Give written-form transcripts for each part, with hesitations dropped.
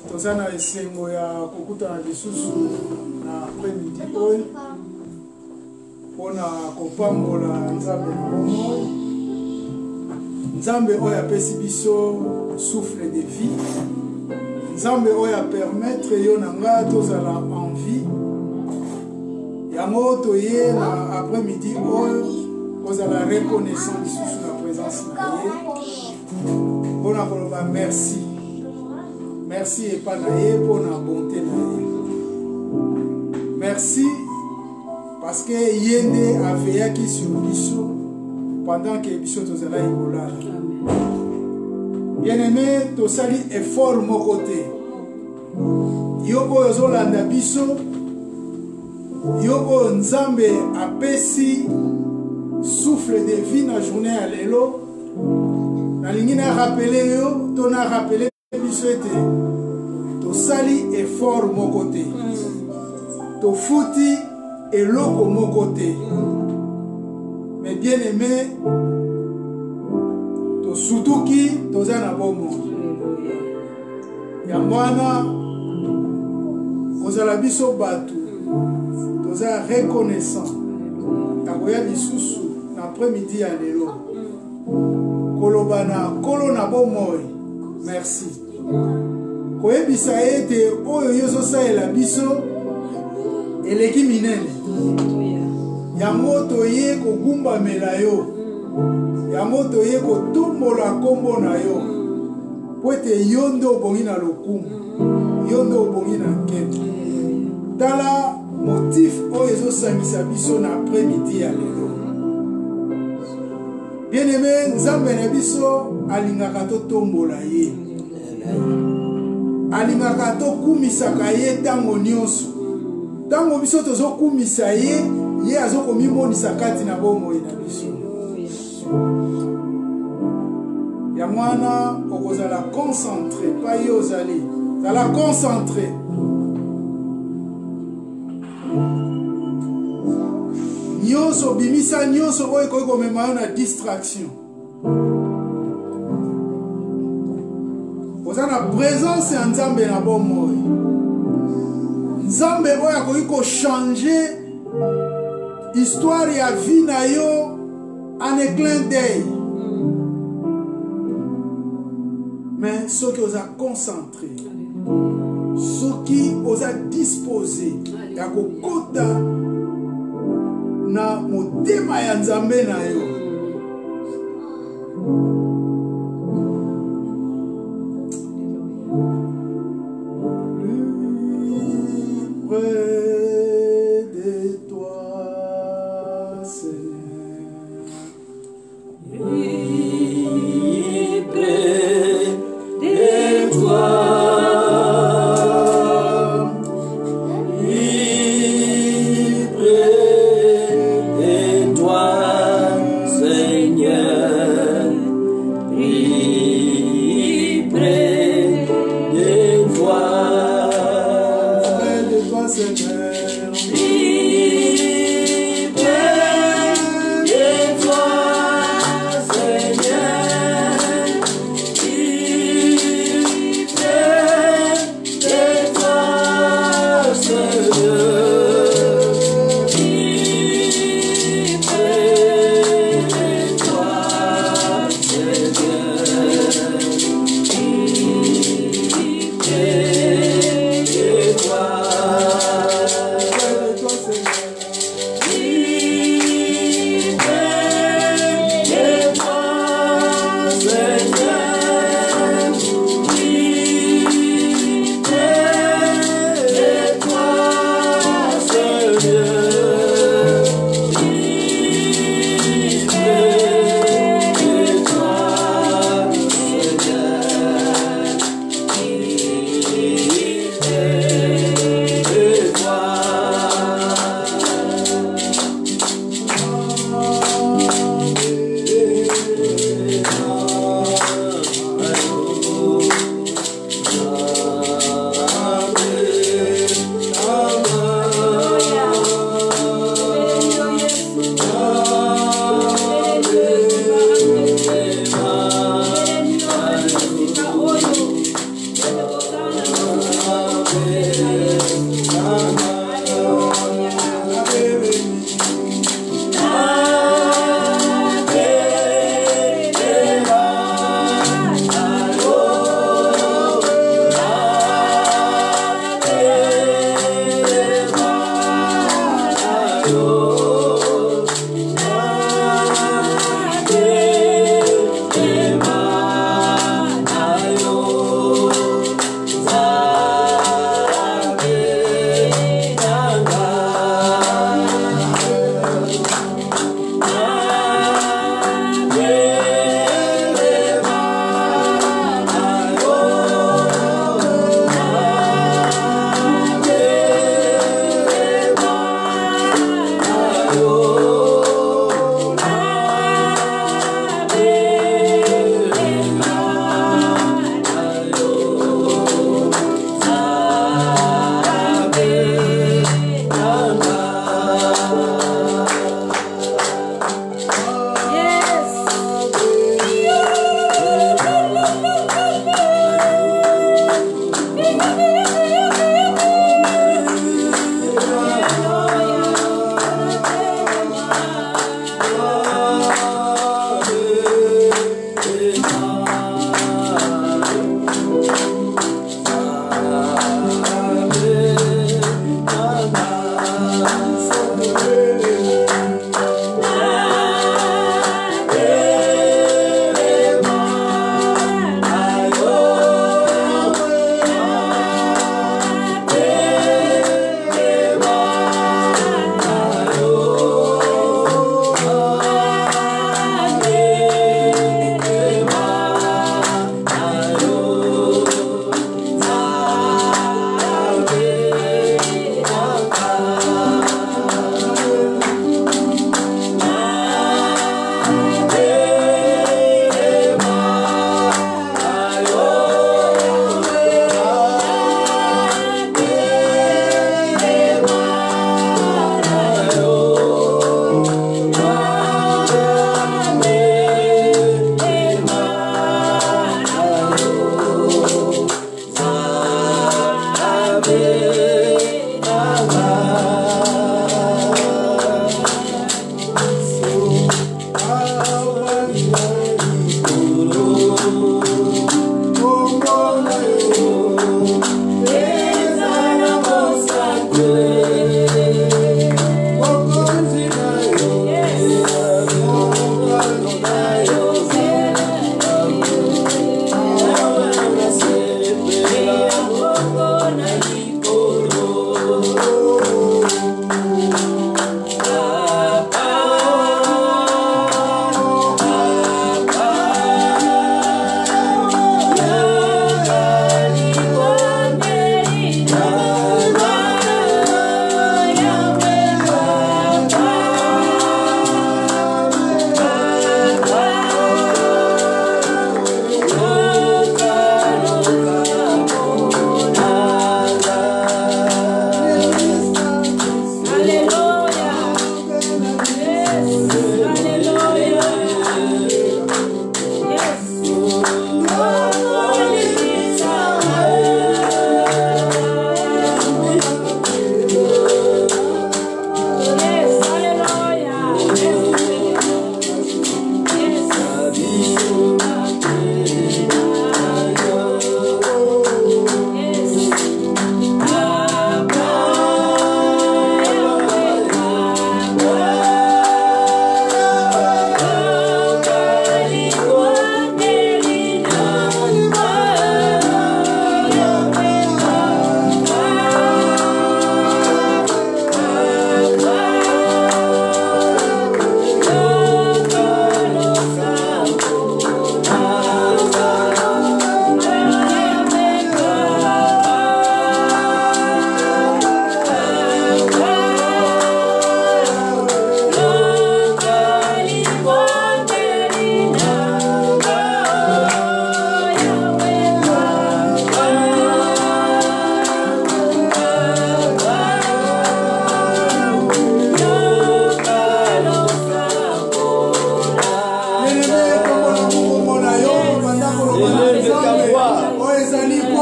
tozana esengo ya kokuta na lisusu na après-midi oyo mpona kopambola nzambe na bomoi, nzambe oyo apesi biso souffle de vie, nzambe oyo apermettre yo na nga tozala en vie. Yango toye na après-midi oyo kozala reconnaissant lisusu na présence na ye mpona koloba merci. Merci epa na ye mpona bonté na ye. Merci parce que ye nde aveyaki sur biso pendant que biso tozalaki kolala. Bien-aimé, tosali effort moko te. Yo oyo ozolanda biso, yo oyo nzambe apesi souffle de vie na journée ya lelo, nalingi na rappele yo to na rappele biso ete tosali effort moko te, tofuti eloko moko te, mais bien aimé tosutuki toza na bomoi. Yango wana kozala biso bato toza reconnaissant takoya lisusu na après-midi ya lelo koloba na kolo na bomoi merci, koyebisa ete oyo yozosalela biso eleki minene. Yango toye kogumbamela yo, yango toye kotombola kombo na yo po ete yo nde obongi na lokumu, yo nde obongi na nkete. Tala motif oyo ezosangisa biso na après-midi ya lelo. Bien-aimé, nzambe na biso alingaka totombola ye, alingaka tokumisaka ye ntango nyonso. Ntango biso tozokumisa ye, ye azokomimonisa kati na bomoi na biso. Ya mwana okozala concentré, pa ye ozali zala concentré. Nyonso bimisa nyonso oyo ekoki komema yo na distraction. Oza na présence ya nzambe na bomoi. Nzambe oyo akoki kochange histoire ya vie na yo en un clin d'œil. Mais soki oza concentré, soki oza disposé ya kokota na motema ya nzambe na yo,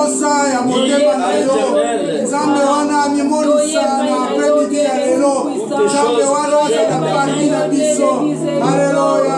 posa ya motema na yo nzambe wana mimonisa na apremidi ya lelo nzambe wana ozala parmi na biso haleluya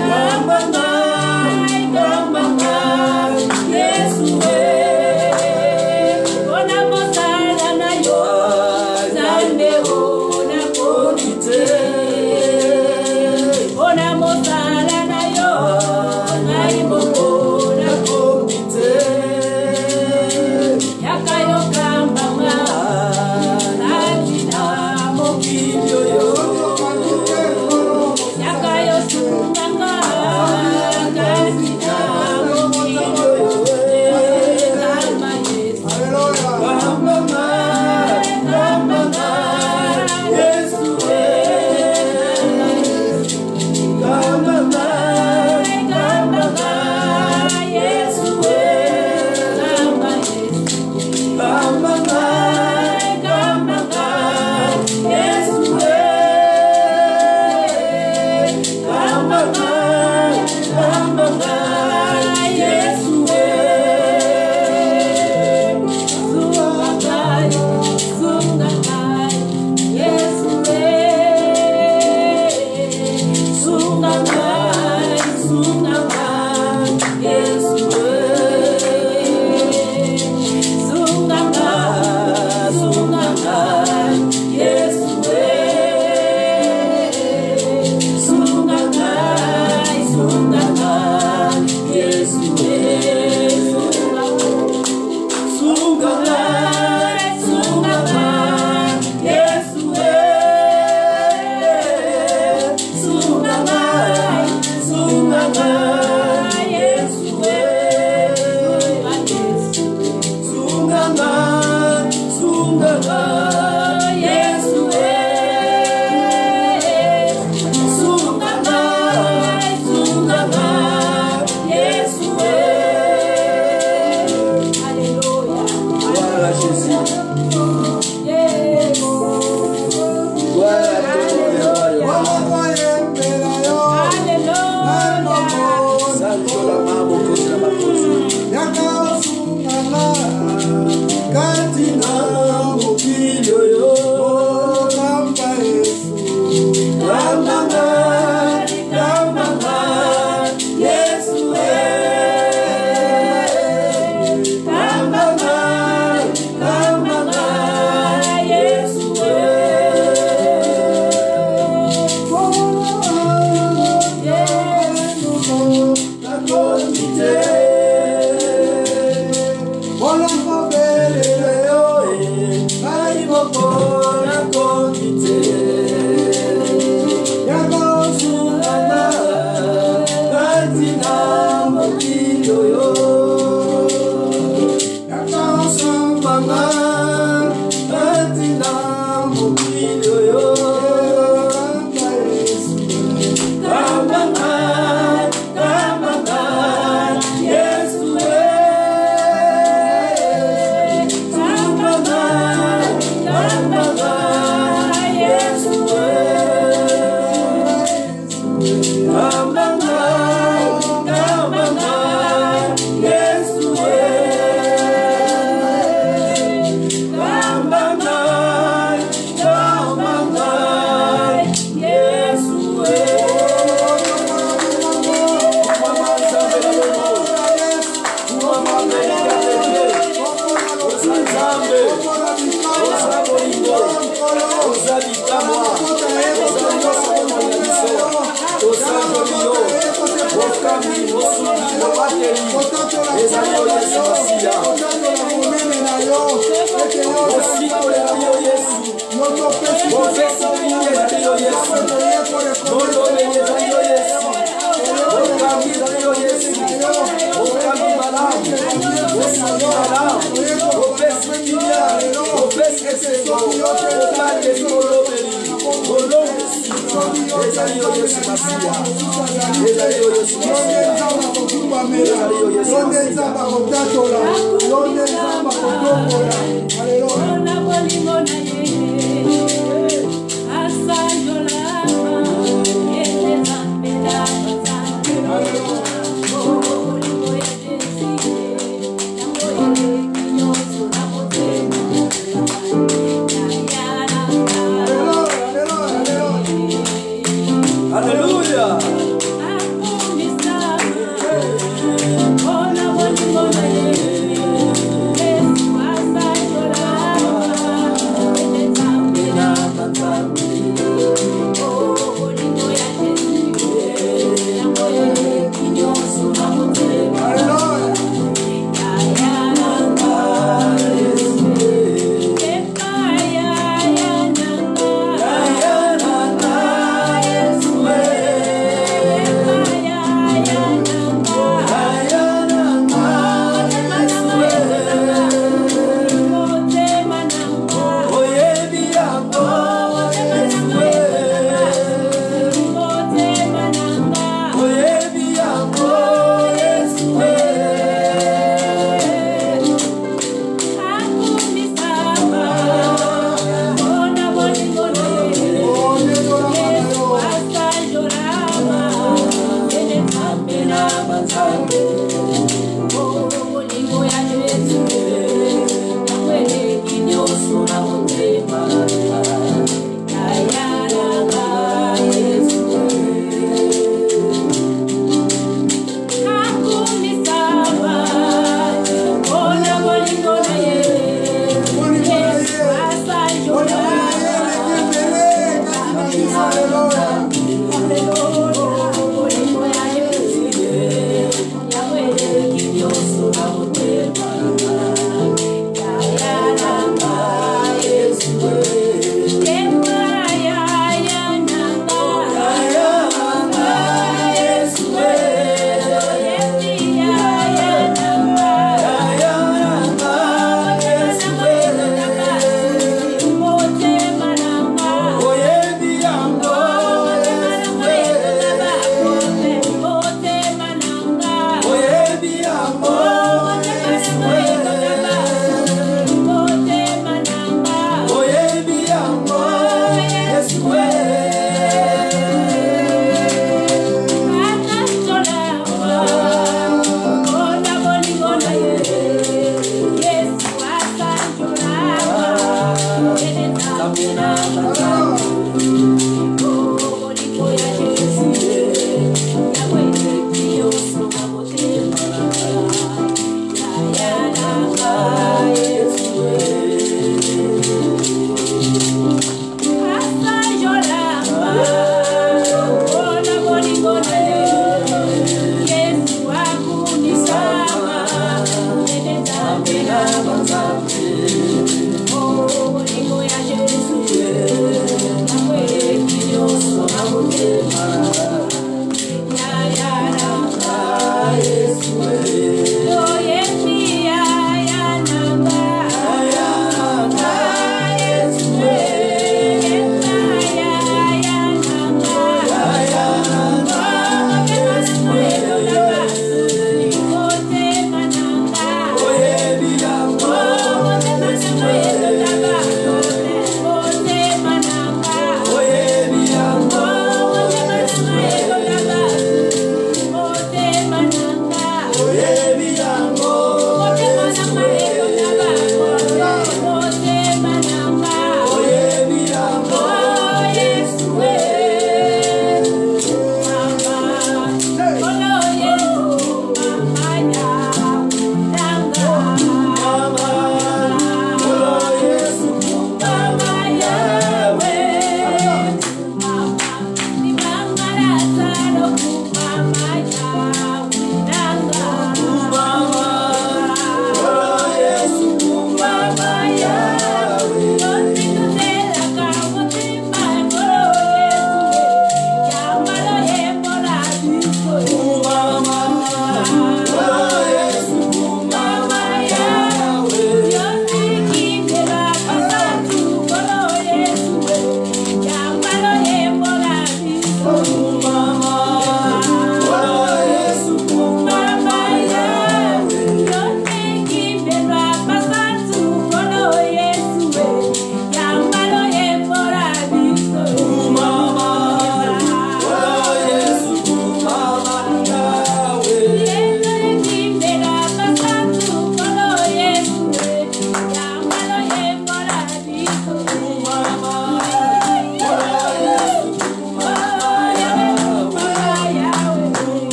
Kamba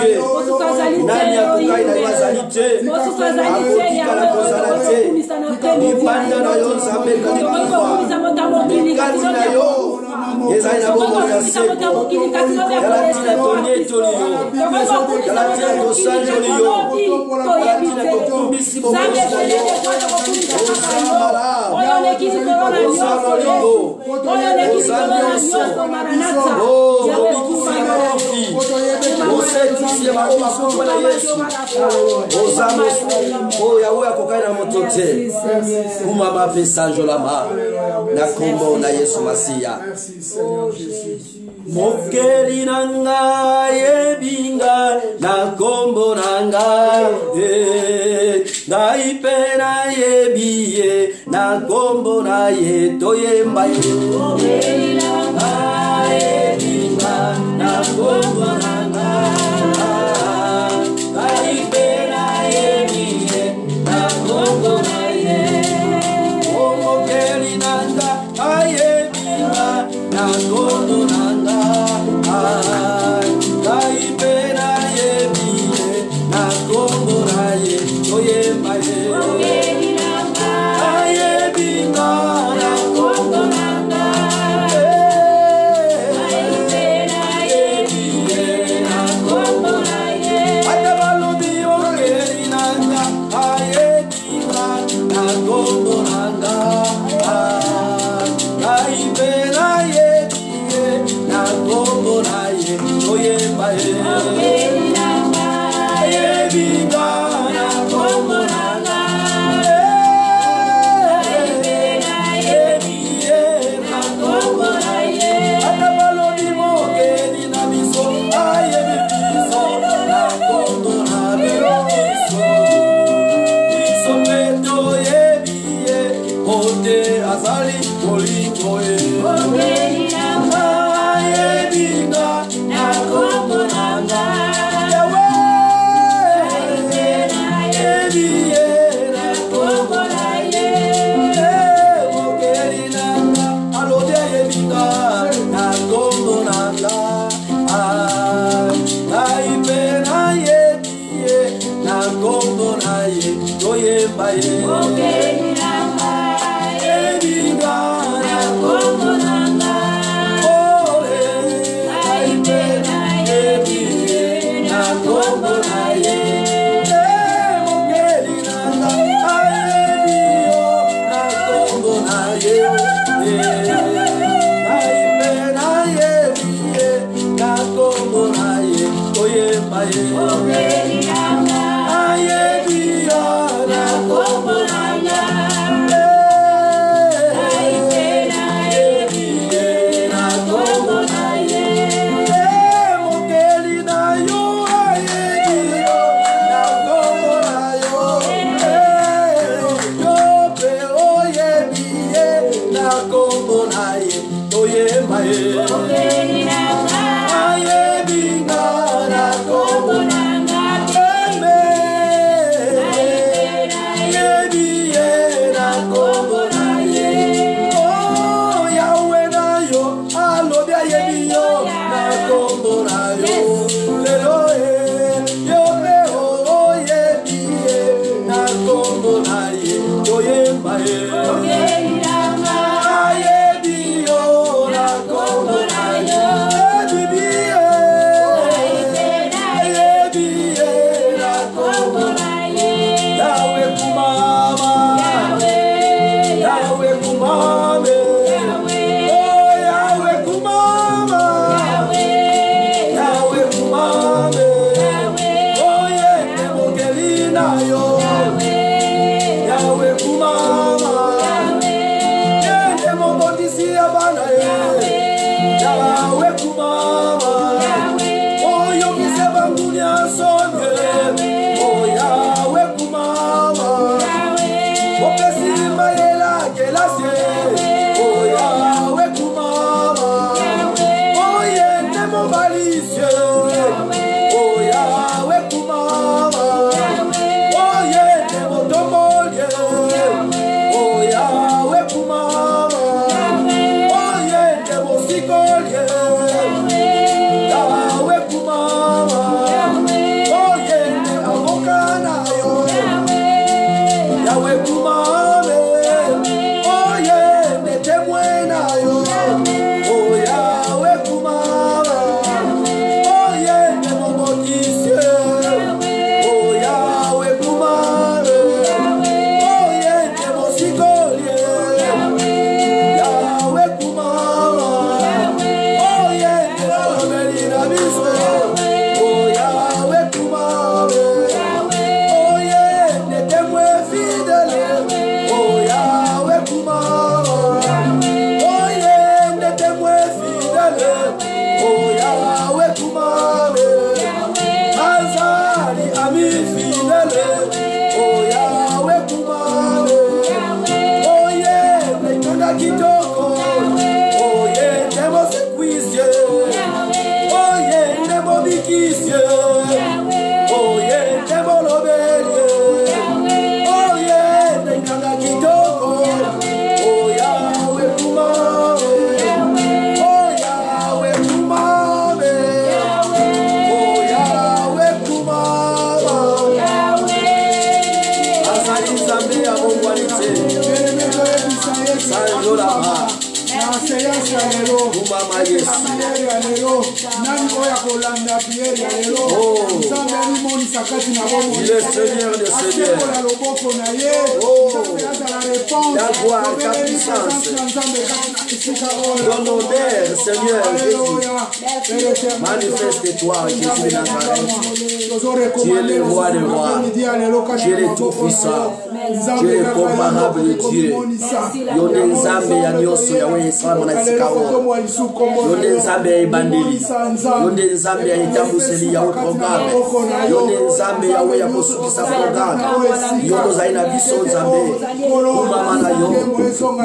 te. Nani akukai na wazali te. Akotikala kozala te. Libanda na yo nzambe kalikufa. Mikati na yo ezali na bomoi ya seko. Yalatina tonyetoli yo. Yalatina tosanjoli yo. Yalatina tokumbisi bomosi na yo. Osambala. Osambaligo. Osambionso. Obikisima yofi. Osetisi ya maoma kumba na Yesu. Osamos. Yawe akokai na moto te. Kumama pesanjo lama. Na kombo na Yesu Masia. Mokeli nanga yebinga na kombo nanga ngai pena yebiye na kombo na ye toyemba ye. Mokeli nanga yebinga na kombo nanga ngai pena yebiye na kombo na ye. Mokeli nanga ayebinga na kombo nanga ngai pena yebiye na kombo na ye toyemba ye. Mokeli nanga ayebinga na kombo nanga ngai pena yebiye na kombo na ye. Ata balobi mokeli nanga ayebinga na kombo nanga ngai pena yebiye na kombo na ye toyemba ye. Mokeli nanga ayebinga na kombo nanga ngai pena yebiye na kombo na ye. Ata balobi mokeli na biso ayebi biso na kombo na biso. Biso mpe toyebiye kote azali kolingo ye. Mokeli nanga ayebinga na kombo nanga yawe yebiye na kombo na ye. Mokeli nanga alobi ayebinga na kombo nanga ngai pena yebiye na kombo na ye toyemba ye. Mokeli nanga ayebinga na kombo nanga ngai pena yebiye na kombo na ye. Mokeli nanga ayebiyo na kombo na ye. Ngai pena yebiye na kombo na ye toyemba ye. Mokeli nanga ayebiyo na kombo nanga ngai pena yebiye na kombo na ye. Mokeli na yo ayebiyo na kombo na yo. Yo pe oyebiye na kombo na ye toyemba ye. Mokeli nanga ayebinga na kombo nanga yebiye na kombo na ye. Oh Yawe na yo alobi ayebiyo na kombo na yo. Lelo yo pe oyebiye na kombo na ye toyemba ye. Mokeli nanga ayebiyo na kombo na yo. Ayebiye na kombo na ye. Yawe kumama Yawe kumame oh Yawe kumama Yawe kumame oh yende mokeli na yo. Yawe kumama yende mobotisi ya bana ye. Yawe kumama oh yokise banguni asonye oh Yawe kumama opesimba yela gelase oh Yawe kumama oh yende mobalisye oh Yawe kumama oh yende motombolye oh Yawe kumama oh yende mosikolye Yawe kumama Kisye. Oh yeah, Tebolobele. Oh yeah, Tenkanga Kitoko. Oh Yahweh Kumame. Oh Yahweh Kumame. Oh Yahweh Kumama. Azali Zambe ya Mongwanite. Sanjo Lama. Kumama Yesu. Il est Seigneur de Seigneur. Oh, ta gloire, ta puissance. Ton honneur, Seigneur Jésus. Manifeste-toi, Jésus de Nazareth. Tu es le roi des rois. Tu es le tout-puissant. Tu es le comparable de Dieu. Yonde Nzambe ya nyoso ya wewe sana na sikawo. Yonde Nzambe ya ibandili. Yonde Nzambe ya itambuseli ya programme. Yonde Nzambe ya wewe ya kusukisa programme. Yondo zaina biso Nzambe. Kumama na yo.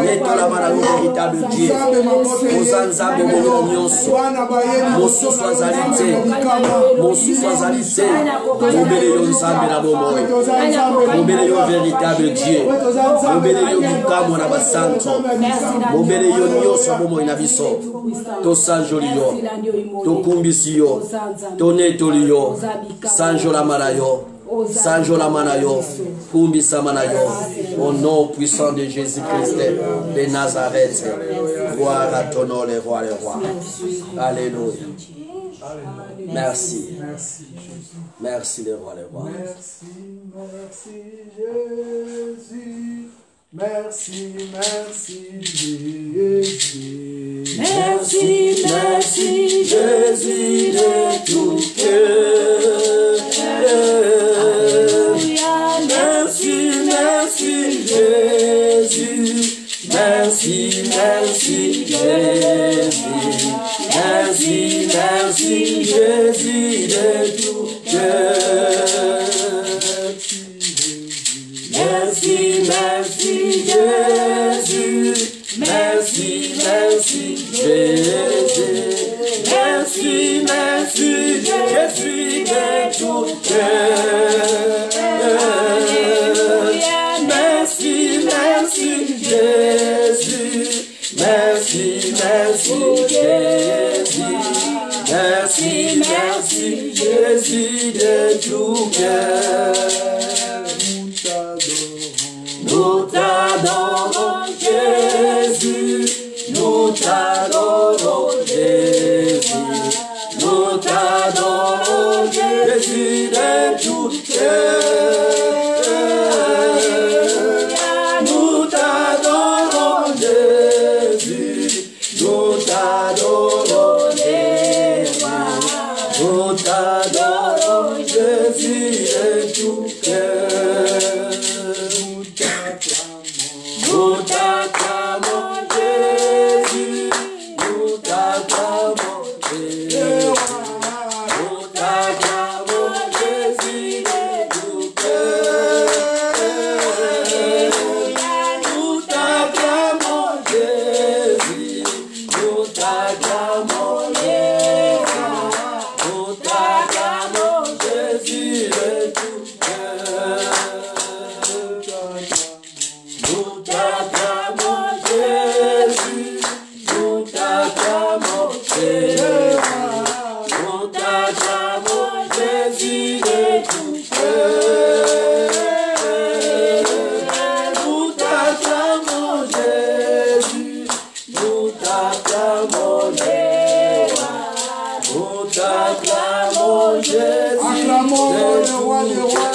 Neto la mana yo véritable Dieu. Oza Nzambe mo nyoso. Mosusu azalite. Mosusu azalite. Obele yo Nzambe na bomoy. Obele yo véritable Dieu. Obele yo bikamo na basanto. Obele yo nyoso bomoy na biso. To sanjoli yo. To kumbisi yo. To netoli yo. Sanjo la mana yo. Sanjo la mana yo. Kumbisa mana yo. Au nom puissant de Jésus-Christ de Nazareth. Gloire à ton nom, les rois, les rois. Alléluia. Merci. Merci les rois, les rois. Merci Jésus. Merci Jésus. Merci Jésus de tout cœur. Merci Jésus. Merci Jésus. Merci Jésus de tout cœur. Merci Jésus. Merci Jésus. Merci Jésus de tout cœur. Merci Jésus. Merci Jésus de tout cœur. Nous t'adorons Jésus. Nous t'adorons Jésus. Nous t'adorons Jésus de tout cœur. Nous t'adorons Jésus. Nous t'adorons Jésus. Nous t'adorons Jésus de tout cœur. Nous t'acclamons Jésus. Nous t'acclamons Jésus. Nous t'acclamons Jésus de tout cœur. Nous t'acclamons Jésus. Nous t'acclamons Jésus. Nous t'acclamons Jésus de tout cœur. Nous t'acclamons Jésus. Nous t'acclamons Jésus. Nous t'acclamons Jésus de tout cœur. Nous t'acclamons Jésus. Nous t'acclamons Jésus. Nous t'acclamons Jésus. Acclamons le roi des rois.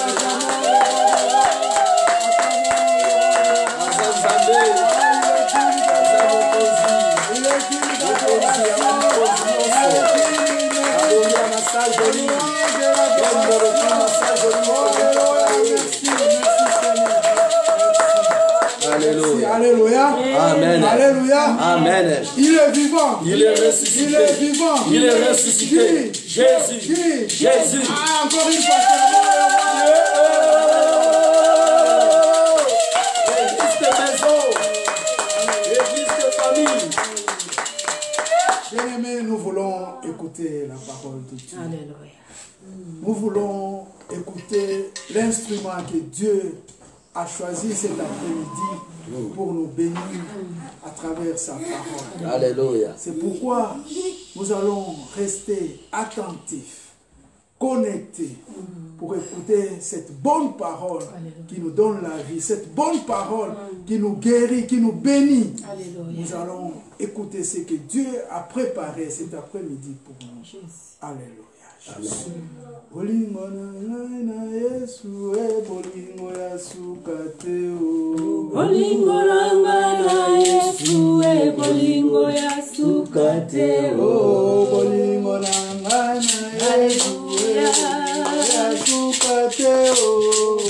Alléluia. Alléluia. Amen. Alléluia. Amen. Il est vivant. Il est ressuscité. Il est vivant. Il est ressuscité. Qui? Jésus. Qui? Jésus. Ah, encore une fois. Église de maison. Église de famille. Bien-aimés, nous voulons écouter la parole de de Dieu. Alléluia. Nous voulons écouter l'instrument que Dieu a choisi cet après-midi pour nous bénir à travers sa parole. Alléluia. C'est pourquoi nous allons rester attentifs, connectés pour écouter cette bonne parole qui nous donne la vie, cette bonne parole qui nous guérit, qui nous bénit. Alléluia. Nous allons écouter ce que Dieu a préparé cet après-midi pour nous. Alléluia. Bolingo na ngai na Yesu, bolingo ya sukate o. Bolingo na ngai na Yesu, bolingo ya sukate o. Bolingo na ngai na Yesu, ya sukate o.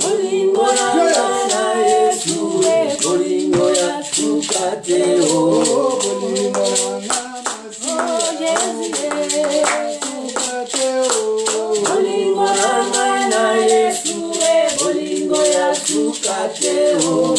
Bolingo na ngai na Yesu, bolingo ya sukate o. Bolingo na ngai bolingo na ngai na Yesu, bolingo ya sukate o.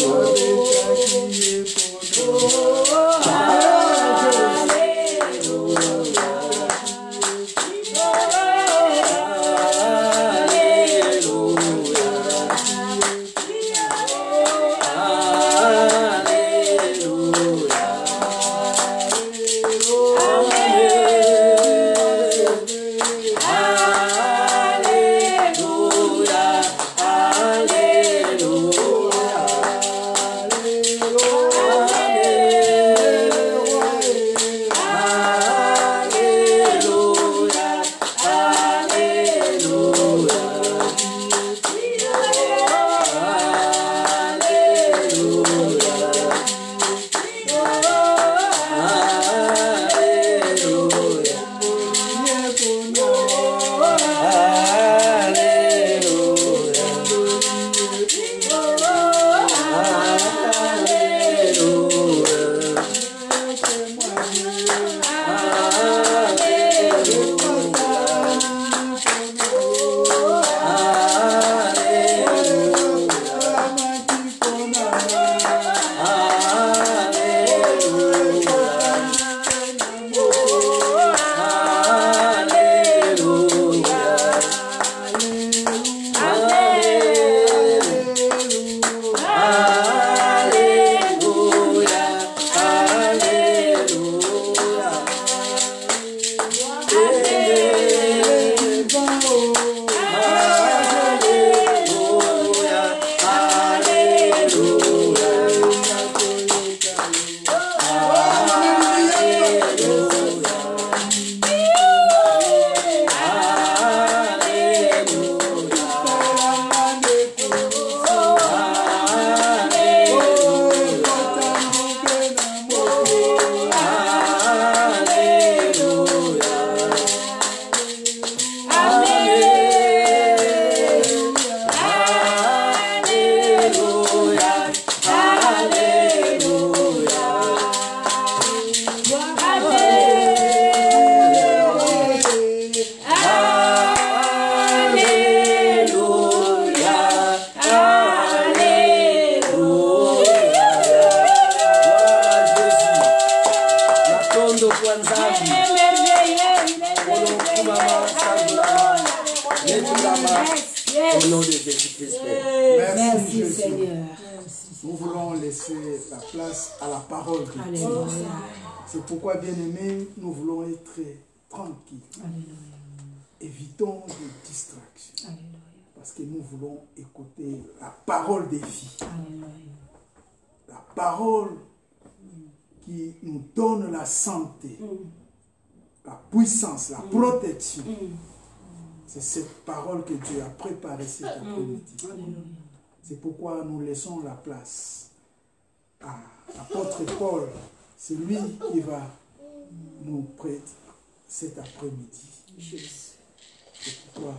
Au nom de Jésus-Christ. Merci Seigneur. Nous voulons laisser la place à la parole de Dieu. C'est pourquoi, bien-aimés, nous voulons être tranquilles. Évitons les distractions. Parce que nous voulons écouter la parole des vies. La parole qui nous donne la santé, la puissance, la protection. C'est cette parole que Dieu a préparée cet après-midi. C'est pourquoi nous laissons la place à l'apôtre Paul. C'est lui qui va nous prêter cet après-midi. C'est pourquoi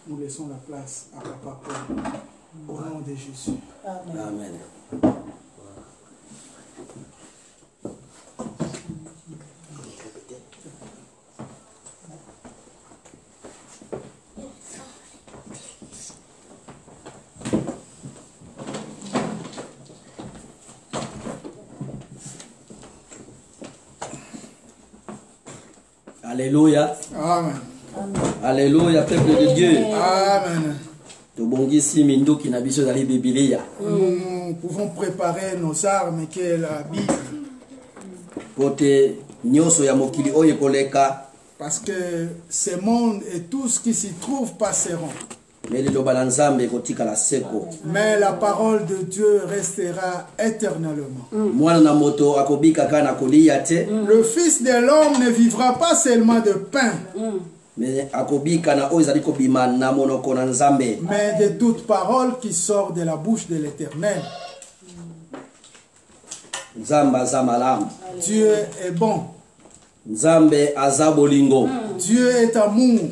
nous laissons la place à Papa Paul. Au nom de Jésus. Amen. Amen. Alléluia. Amen. Amen. Alléluia, peuple de Dieu. Amen. Nous pouvons préparer nos armes qui est la Bible. Parce que ce monde et tout ce qui s'y trouve passeront. Mais la parole de Dieu restera éternellement. Le Fils de l'homme ne vivra pas seulement de pain, mais de toute parole qui sort de la bouche de l'Éternel. Dieu est bon. Dieu est amour.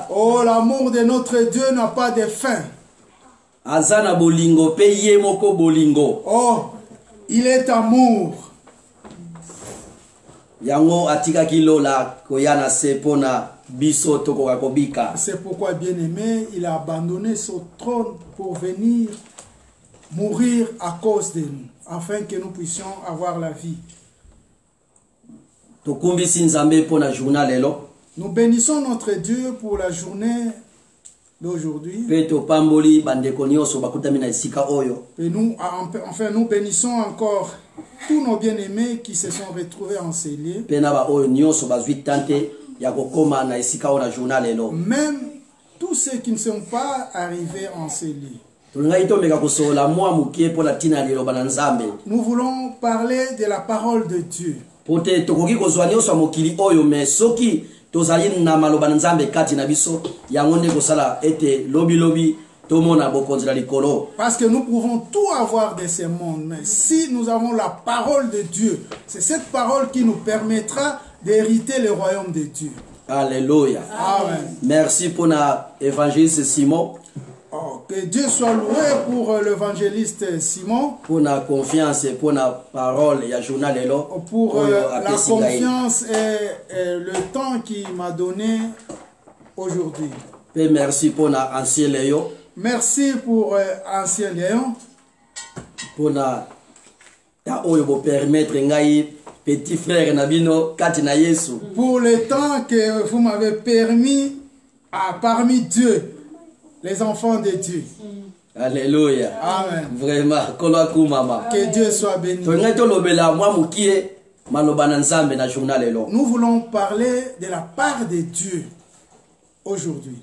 Oh, l'amour de notre Dieu n'a pas de fin. Oh, il est amour. C'est pourquoi, bien-aimé, il a abandonné son trône pour venir mourir à cause de nous, afin que nous puissions avoir la vie. Nous bénissons notre Dieu pour la journée d'aujourd'hui. Et nous, enfin, nous bénissons encore tous nos bien-aimés qui se sont retrouvés en ces lieux. Même tous ceux qui ne sont pas arrivés en ces lieux. Nous voulons parler de la parole de Dieu. Parce que nous pouvons tout avoir de ce monde, mais si nous avons la parole de Dieu, c'est cette parole qui nous permettra d'hériter le royaume de Dieu. Alléluia. Amen. Merci pour l'évangéliste Simon. Oh, que Dieu soit loué pour l'évangéliste Simon. Pour la confiance et pour la parole, il y a journal et l'eau. Pour la confiance et le temps qu'il m'a donné aujourd'hui. Merci pour l'ancien Léon. Merci pour ancien Léon. Pour la permettre petit frère Nabino Katina Yesu. Pour le temps que vous m'avez permis parmi Dieu. Les enfants de Dieu. Alléluia. Amen. Vraiment. Que Dieu soit béni. Nous voulons parler de la part de Dieu aujourd'hui.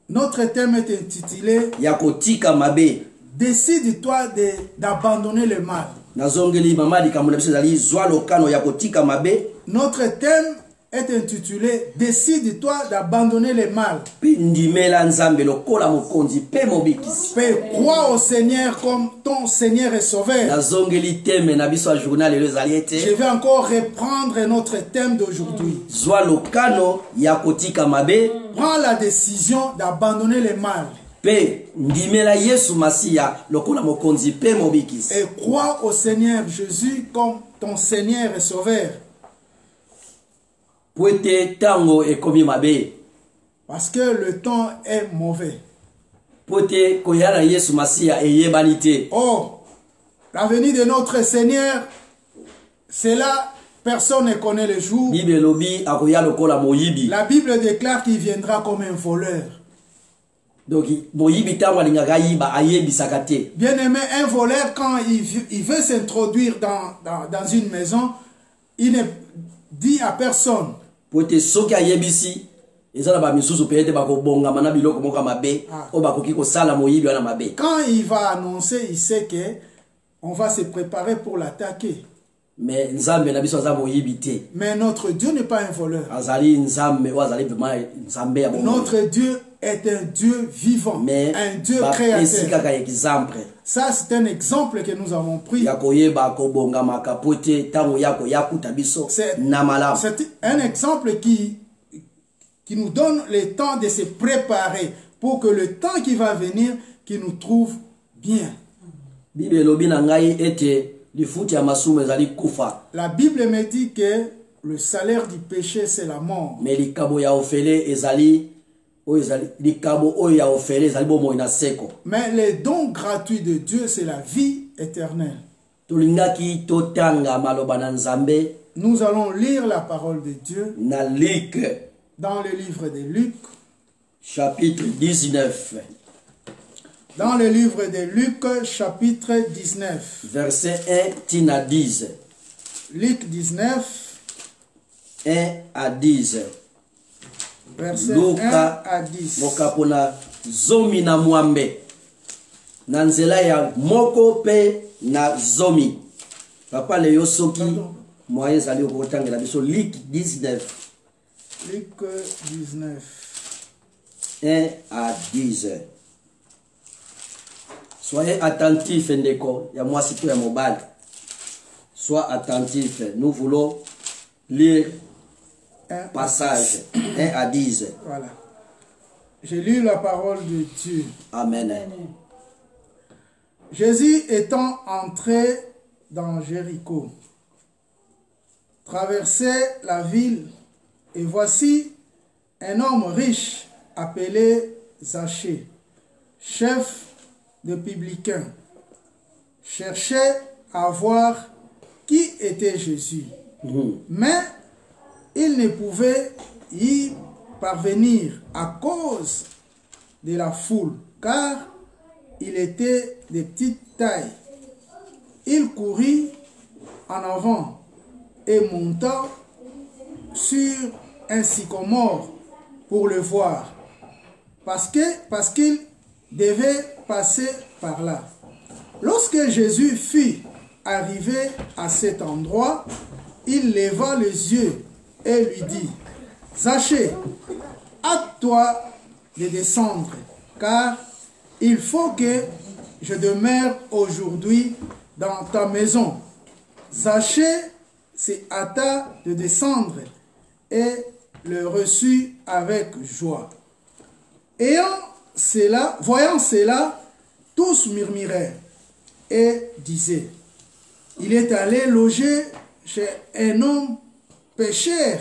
Notre thème est intitulé Décide-toi d'abandonner le mal. Notre thème est intitulé Décide-toi d'abandonner le mal. Crois au Seigneur comme ton Seigneur et Sauveur. Je vais encore reprendre notre thème d'aujourd'hui. Prends la décision d'abandonner le mal. Et crois au Seigneur Jésus comme ton Seigneur et Sauveur. Parce que le temps est mauvais. Oh, la venue de notre Seigneur, c'est là, personne ne connaît le jour. La Bible déclare qu'il viendra comme un voleur. Bien aimé, un voleur, quand il veut s'introduire dans une maison, il ne dit à personne. Quand il va annoncer, il sait que on va se préparer pour l'attaquer. Mais notre Dieu n'est pas un voleur. Notre Dieu est un Dieu vivant, un Dieu créateur. Ça, c'est un exemple que nous avons pris. C'est un exemple qui nous donne le temps de se préparer pour que le temps qui va venir, qu'il nous trouve bien. La Bible me dit que le salaire du péché, c'est la mort. Mais le don gratuit de Dieu, c'est la vie éternelle. Tulingaki totanga maloba na Nzambe. Nous allons lire la parole de Dieu Na Luc. dans le livre de Luc. Chapitre 19. Dans le livre de Luc, chapitre 19. Verset 1 tina 10. Luc 19, 1 à 10. verset Luka 1 à 10. mokapona zomi na mwambe. Na nzela ya moko pe na zomi. Papa le yosoki moyen zali okotangela biso Luc 19. Luc 19. 1 à 10. Soyez attentifs, Ndeko. Ya moi, c'est tout un mobile. Sois attentif. Nous voulons lire passage 1 à 10. Voilà. J'ai lu la parole de Dieu. Amen. Jésus étant entré dans Jéricho, traversait la ville, et voici un homme riche appelé Zachée, chef de publicains, cherchait à voir qui était Jésus. Mais il ne pouvait y parvenir à cause de la foule, car il était de petite taille. Il courut en avant et monta sur un sycomore pour le voir, parce qu'il devait passer par là. Lorsque Jésus fut arrivé à cet endroit, il leva les yeux et lui dit: Zachée, hâte-toi de descendre, car il faut que je demeure aujourd'hui dans ta maison. Zachée se hâta de descendre et le reçut avec joie. Voyant cela, tous murmurèrent et disaient: il est allé loger chez un homme pécheur.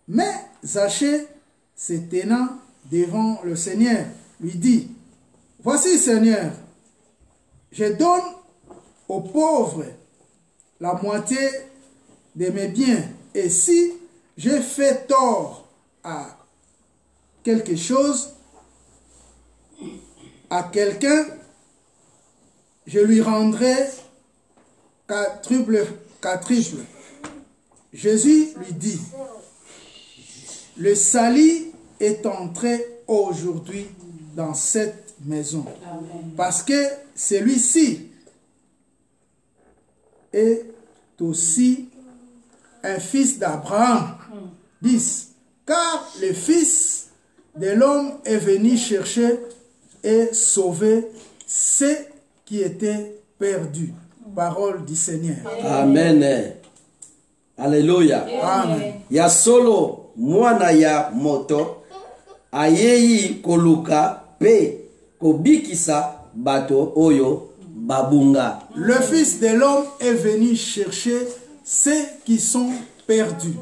Mais Zachée, se tenant devant le Seigneur, lui dit: voici, Seigneur, je donne aux pauvres la moitié de mes biens, et si j'ai fait tort à quelque chose, à quelqu'un, je lui rendrai quadruple. Jésus lui dit: le salut est entré aujourd'hui dans cette maison. Amen. Parce que celui-ci est aussi un fils d'Abraham. 10. Car le Fils de l'homme est venu chercher et sauver ceux qui étaient perdus. Parole du Seigneur. Amen. Alléluia. Amen. Ya solo mwana ya moto ayeyi koluka pe kobikisa bato oyo babunga. Le Fils de l'homme est venu chercher ceux qui sont perdus.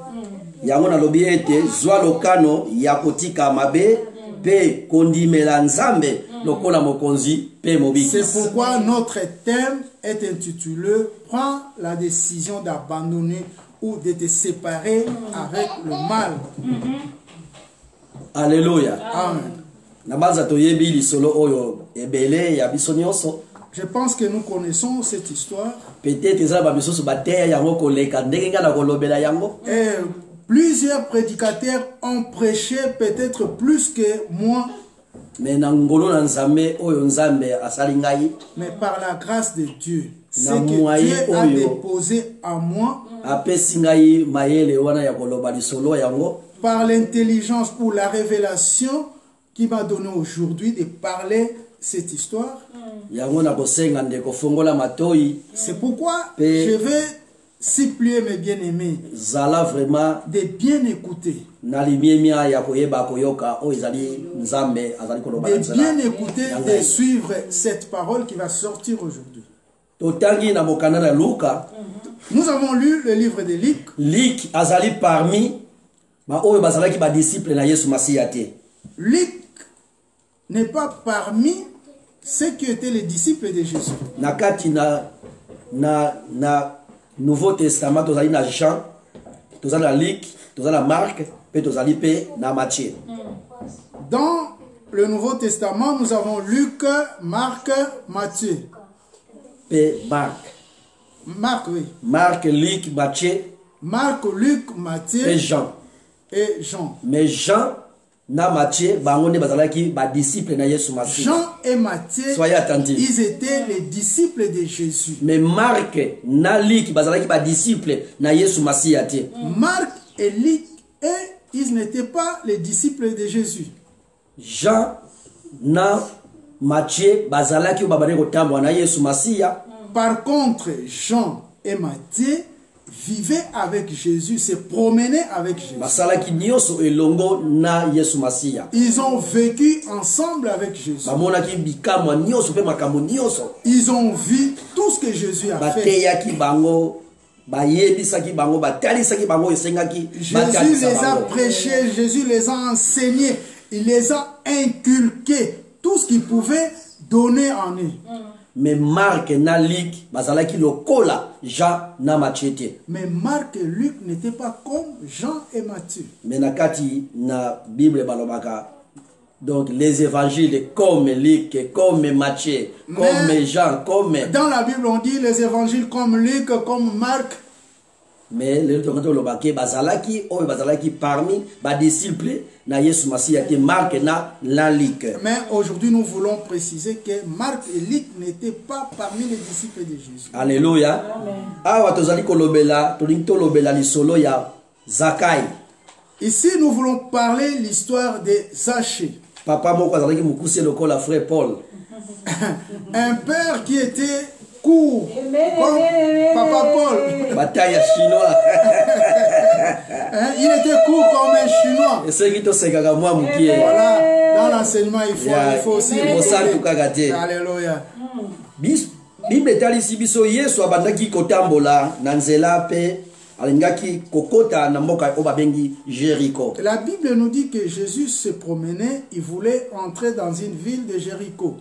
Yango nalobi ete zwa lokano ya kotika mabe pe kondimela Nzambe lokola mokonzi pe mobikisa. C'est pourquoi notre thème est intitulé « Prends la décision d'abandonner ou de te séparer avec le mal. » Alléluia. Amen. Nabanza toyebi lisolo oyo ebele ya biso nyonso. Je pense que nous connaissons cette histoire. Peut-être ezala ba biso so bateya yango koleka ndenge ngala kolobela yango. Et plusieurs prédicateurs ont prêché peut-être plus que moi. Mais nangolo na Nzambe oyo Nzambe asali ngai. Mais par la grâce de Dieu, ce que Dieu a déposé en moi, apesi ngai mayele wana ya koloba lisolo yango. Par l'intelligence ou la révélation qui m'a donné aujourd'hui de parler cette histoire. C'est pourquoi je vais supplier mes bien-aimés de bien écouter. De bien écouter, de suivre cette parole qui va sortir aujourd'hui. Nous avons lu le livre de Luc. Luc azali parmi Luc n'est pas parmi ceux qui étaient les disciples de Jésus. na Nouveau Testament tozali na Jean, tozali na Luc, tozali na Marc, pe tozali pe na Matthieu. Dans le Nouveau Testament, nous avons Luc, Marc, Matthieu. Pe Marc. Marc, oui. Marc, Luc, Matthieu. Marc, Luc, Matthieu. Et Jean. Et Jean. Mais Jean na Matthieu, bangonde bazalaki ba disciple na Yesu Masiya. Jean et Matthieu, soyez attentifs. Ils étaient les disciples de Jésus. Mais Marc na Luc bazalaki ba disciple na Yesu Masiya te. Marc et Luc, ils n'étaient pas les disciples de Jésus. Jean na Matthieu bazalaki babane kotambo na Yesu Masiya. Par contre, Jean et Matthieu vivaient avec Jésus, se promenaient avec Jésus. Ils ont vécu ensemble avec Jésus. Ils ont vu tout ce que Jésus a fait. Jésus les a prêchés, Jésus les a enseignés, il les a inculqués, tout ce qu'il pouvait donner en eux. Mais Marc et Luc, bazalaki lokola Jean na Matthieu. Mais Marc et Luc n'étaient pas comme Jean et Matthieu. Mais nakati na Bible balobaka. Donc les évangiles comme Luc, comme Matthieu, comme Jean, comme... Dans la Bible on dit les évangiles comme Luc, comme Marc. Mais les bazalaki ou bazalaki parmi ba disciples na Yesu Masiya te Marc na Luc. Mais aujourd'hui nous voulons préciser que Marc et Luc n'étaient pas parmi les disciples de Jésus. Alléluia. Awa tozali kolobela, tolinto lobela lisolo ya Zakai. Ici nous voulons parler l'histoire de Zachée. Papa moko azalaki mukuse lokola frère Paul. Un père qui était court comme Papa Paul. Bataille chinois. Il était court comme un chinois. Et c'est qui te segaka moi mukie. Voilà, dans l'enseignement il faut aussi Alléluia. Bible talisi biso Yesu abandaki kotambola na nzela pe alingaki kokota na mboka obabengi Jéricho. La Bible nous dit que Jésus se promenait, il voulait entrer dans une ville de Jéricho.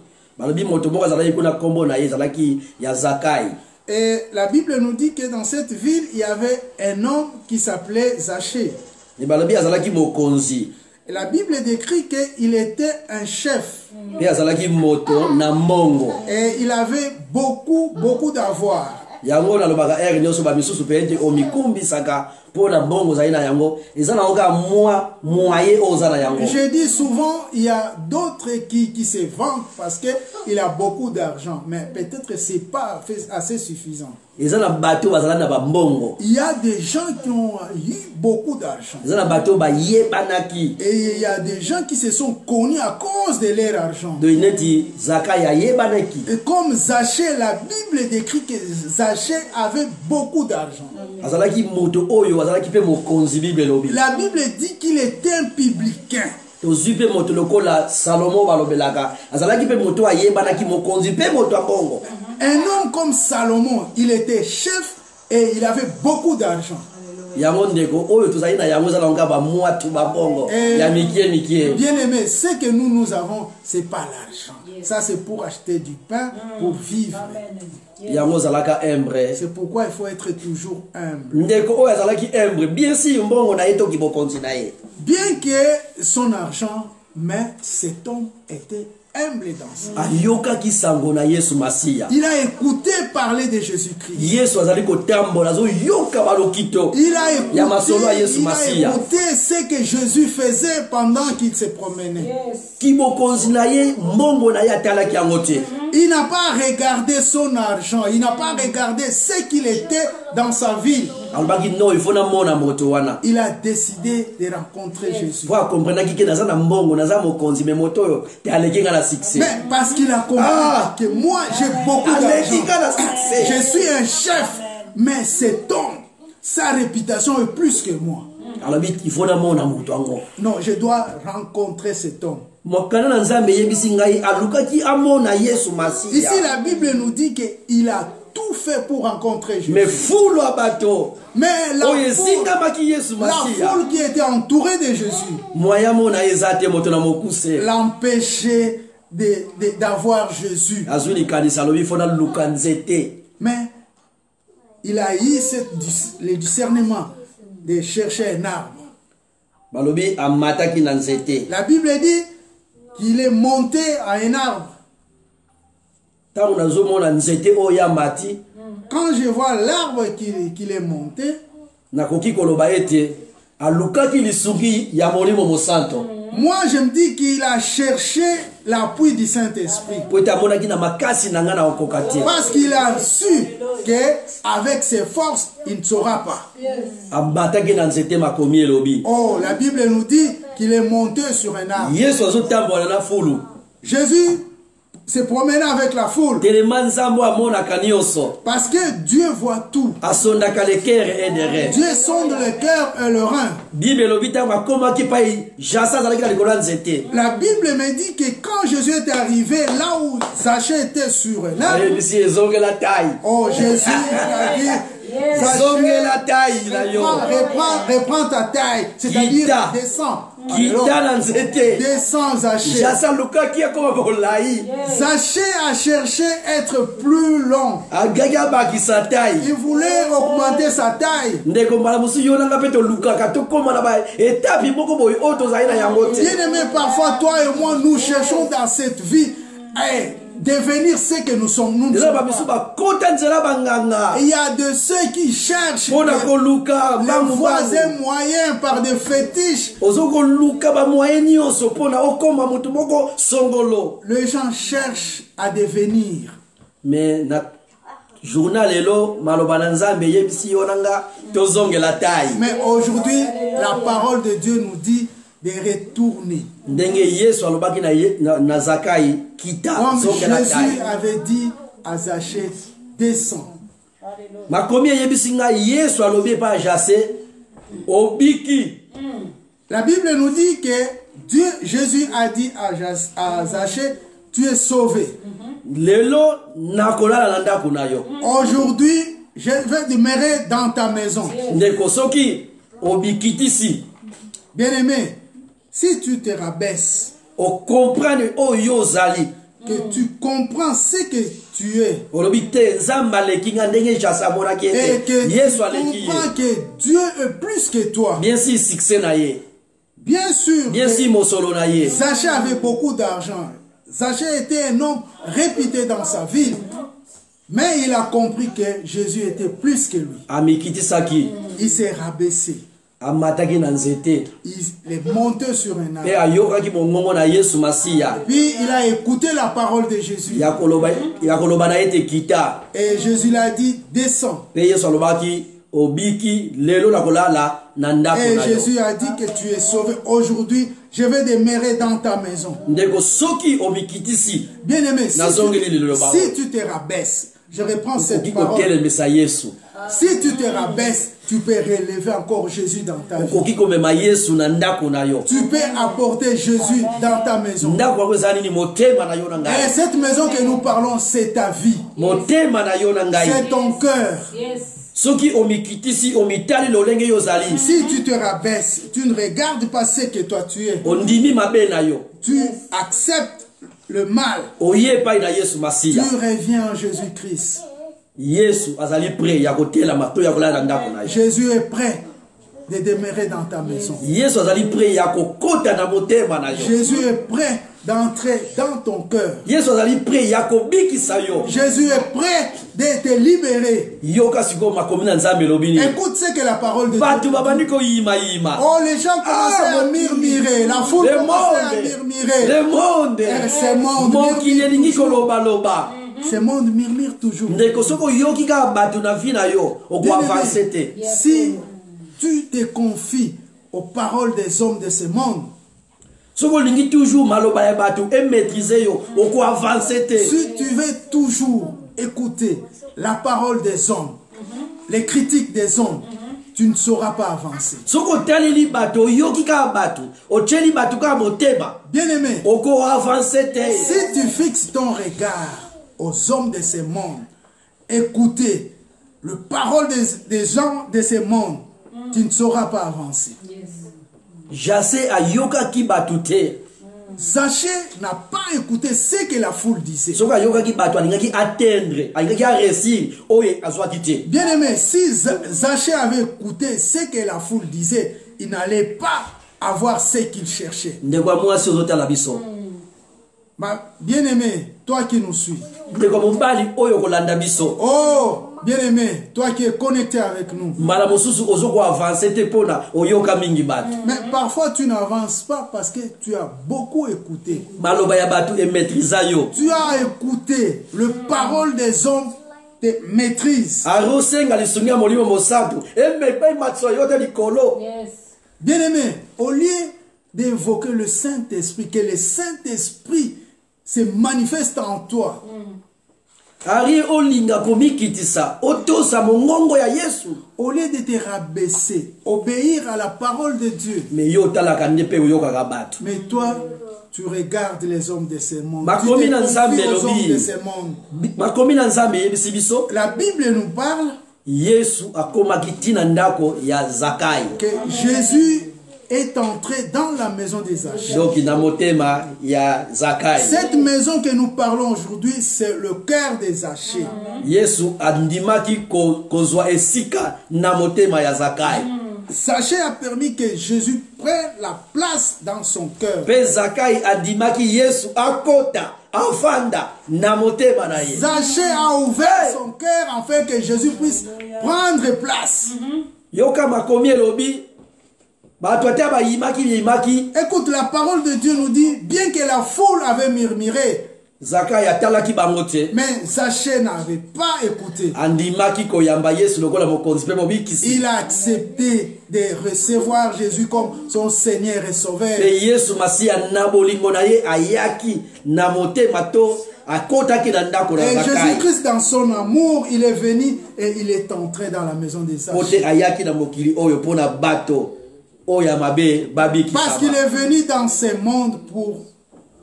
Et la Bible nous dit que dans cette ville, il y avait un homme qui s'appelait Zachée. Et la Bible décrit qu'il était un chef. Et il avait beaucoup d'avoir. Yango na lobaka nyoso ba misusu pete omikumbi saka pona bongo zaina yango ezana oka moyen ozana yango. Je dis souvent il y a d'autres qui se vendent parce que il a beaucoup d'argent mais peut-être c'est pas assez suffisant. Ezana bato bazala na ba mbongo. Il y a des gens qui ont eu beaucoup d'argent. Ezana bato ba yebanaki. Et il y a des gens qui se sont connus à cause de leur argent. De ineti Zakaya yebanaki. Et comme Zachée, la Bible décrit que Zachée avait beaucoup d'argent. La Bible dit qu'il était un publicain. Un homme comme Salomon, il était chef et il avait beaucoup d'argent. Bien aimé, ce que nous avons, c'est pas l'argent. Ça c'est pour acheter du pain, pour vivre. C'est pourquoi il faut être toujours humble. Bien que son argent, mais cet homme était humble dans ça. Il a écouté parler de Jésus-Christ. Il a écouté ce que Jésus faisait pendant qu'il se promenait. Il n'a pas regardé son argent. Il n'a pas regardé ce qu'il était dans sa vie. Il a décidé de rencontrer Jésus. Mais parce qu'il a compris que moi j'ai beaucoup d'argent. Je suis un chef. Mais cet homme, sa réputation est plus que moi. Non, je dois rencontrer cet homme. Ici la Bible nous dit qu'il a tout fait pour rencontrer Jésus. Mais la foule qui était entourée de Jésus l'empêchait d'avoir Jésus. Mais il a eu le discernement de chercher un arbre. Balobi amataki na nzete. La Bible dit qu'il est monté à un arbre. Tango nazomona nzete oya mati. Quand je vois l'arbre qu'il est monté, nakoki koloba ete alukaki lisuki ya molimo mosanto. Moi je me dis qu'il a cherché l'appui du Saint-Esprit. Parce qu'il a su qu'avec ses forces, il ne saura pas. Oh, la Bible nous dit qu'il est monté sur un arbre. Jésus se promenait avec la foule. Parce que Dieu voit tout. Dieu sonde le cœur et le rein. La Bible me dit que quand Jésus est arrivé là où Zachée était sur un arbre, oh, Jésus a dit, reprends ta taille, c'est-à-dire descends. Descends, Zachée. Zachée a cherché à être plus long. Il voulait augmenter sa taille. Bien aimé, parfois toi et moi nous cherchons dans cette vie devenir ce que nous sommes. Il y a de ceux qui cherchent les voisins moyens par des fétiches. Les gens cherchent à devenir. Mais aujourd'hui, la parole de Dieu nous dit de retourner. Comme Jésus avait dit à Zachée, descends. La Bible nous dit que Jésus a dit à Zachée, tu es sauvé. Aujourd'hui, je vais demeurer dans ta maison. Bien aimé, si tu te rabaisses, que tu comprends ce que tu es, et que tu comprends que Dieu est plus que toi, bien sûr, Zachée avait beaucoup d'argent. Zachée était un homme réputé dans sa ville. Mais il a compris que Jésus était plus que lui. Il s'est rabaissé. Il est monté sur un arbre. Puis il a écouté la parole de Jésus. Et Jésus l'a dit, descends. Et Jésus a dit que tu es sauvé. Aujourd'hui, je vais demeurer dans ta maison. Bien aimé, si tu te rabaisses, je reprends cette parole. Si tu te rabaisses, tu peux relever encore Jésus dans ta vie. Tu peux apporter Jésus dans ta maison. Et cette maison que nous parlons, c'est ta vie. C'est ton cœur. Si tu te rabaisses, tu ne regardes pas ce que toi tu es. Tu acceptes le mal. Tu reviens en Jésus-Christ. Jésus est prêt de demeurer dans ta maison. Jésus est prêt d'entrer dans ton cœur. Jésus est prêt de te libérer. Écoute ce que la parole de Dieu dit. Oh, les gens commencent à murmurer. La foule commence à murmurer. Ce monde murmure toujours. Si tu te confies aux paroles des hommes de ce monde, si tu veux toujours écouter la parole des hommes, les critiques des hommes, tu ne sauras pas avancer. Bien aimé, si tu fixes ton regard aux hommes de ce monde, écouter les paroles des gens de ce monde, tu ne sauras pas avancer. Zaché n'a pas écouté ce que la foule disait. Bien aimé, si Zaché avait écouté ce que la foule disait, il n'allait pas avoir ce qu'il cherchait. Bien aimé, toi qui nous suis. Oh, bien aimé, toi qui es connecté avec nous. Mais parfois tu n'avances pas parce que tu as beaucoup écouté. Tu as écouté le parole des hommes de maîtrise. Bien aimé, au lieu d'évoquer le Saint-Esprit, que le Saint-Esprit se manifeste en toi. Au lieu de te rabaisser, obéir à la parole de Dieu. Mais toi, tu regardes les hommes de ce monde. Tu te confies aux hommes de ce monde. La Bible nous parle que Jésus est entré dans la maison des Zachée. Cette maison que nous parlons aujourd'hui, c'est le cœur des Zachée. Zachée a permis que Jésus prenne la place dans son cœur. Zachée a ouvert son cœur afin que Jésus puisse prendre place. Écoute, la parole de Dieu nous dit, bien que la foule avait murmuré, mais Zachée n'avait pas écouté. Il a accepté de recevoir Jésus comme son Seigneur et Sauveur. Et Jésus-Christ, dans son amour, il est venu et il est entré dans la maison des Zachée. Parce qu'il est venu dans ce monde pour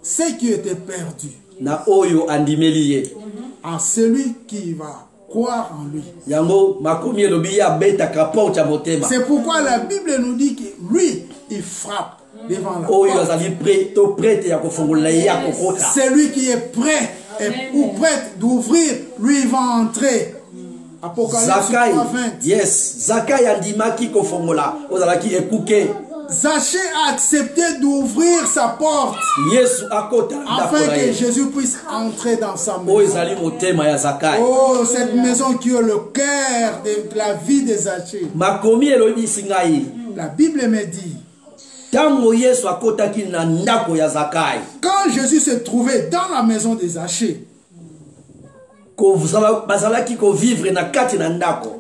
ceux qui étaient perdus. À celui qui va croire en lui. C'est pourquoi la Bible nous dit que lui, il frappe devant la porte. C'est lui qui est prêt ou prête d'ouvrir, lui il va entrer. Apocalypse 3:20. Yes, Zakai andimaki kofongola. Ozalaki ekuke. Zachée a accepté d'ouvrir sa porte afin que Jésus puisse entrer dans sa maison. Oh, cette maison qui est le cœur de la vie de Zachée. La Bible me dit, quand Jésus se trouvait dans la maison de Zachée,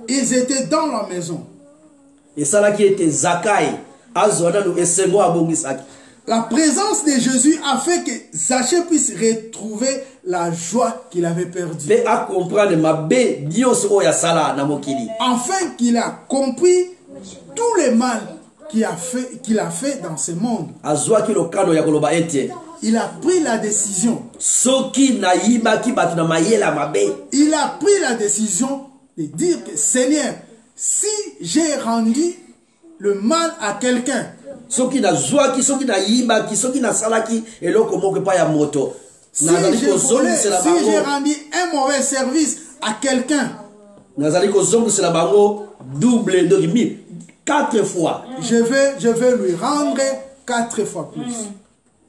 ils étaient dans la maison. Et ça qui était Zakai. La présence de Jésus a fait que Zachée puisse retrouver la joie qu'il avait perdue. Enfin qu'il a compris tout le mal qu'il a fait dans ce monde. Il a pris la décision. Il a pris la décision de dire que Seigneur, si j'ai rendu le mal à quelqu'un, si j'ai rendu un mauvais service à quelqu'un, je vais lui rendre 4 fois plus.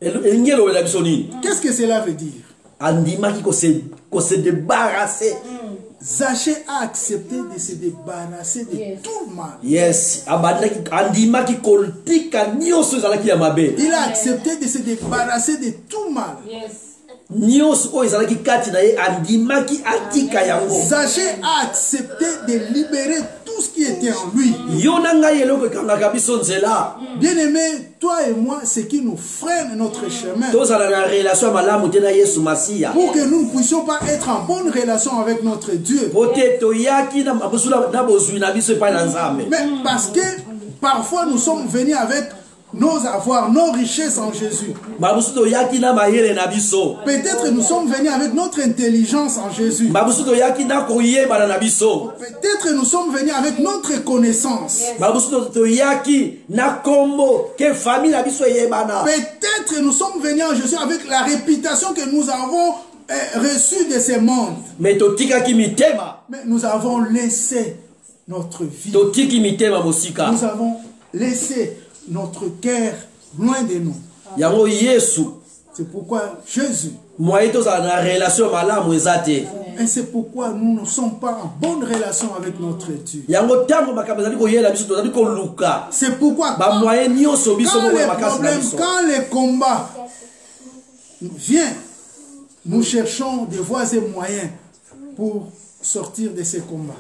Qu'est-ce que cela veut dire? Zachée a accepté de se débarrasser de tout le mal. Yes. Il a accepté de se débarrasser de tout le mal. Zachée a accepté de libérer tout ce qui était en lui. Bien aimé, toi et moi, ce qui nous freine notre chemin, pour que nous ne puissions pas être en bonne relation avec notre Dieu. Mais parce que parfois nous sommes venus avec nos avoirs, nos richesses en Jésus. Peut-être nous sommes venus avec notre intelligence en Jésus. Peut-être nous sommes venus avec notre connaissance. Peut-être nous sommes venus en Jésus avec la réputation que nous avons reçue de ce monde. Mais nous avons laissé notre vie. Nous avons laissé notre cœur loin de nous. C'est pourquoi Jésus. Et c'est pourquoi nous ne sommes pas en bonne relation avec notre Dieu. C'est pourquoi quand les combats viennent, nous cherchons des voies et moyens pour sortir de ces combats.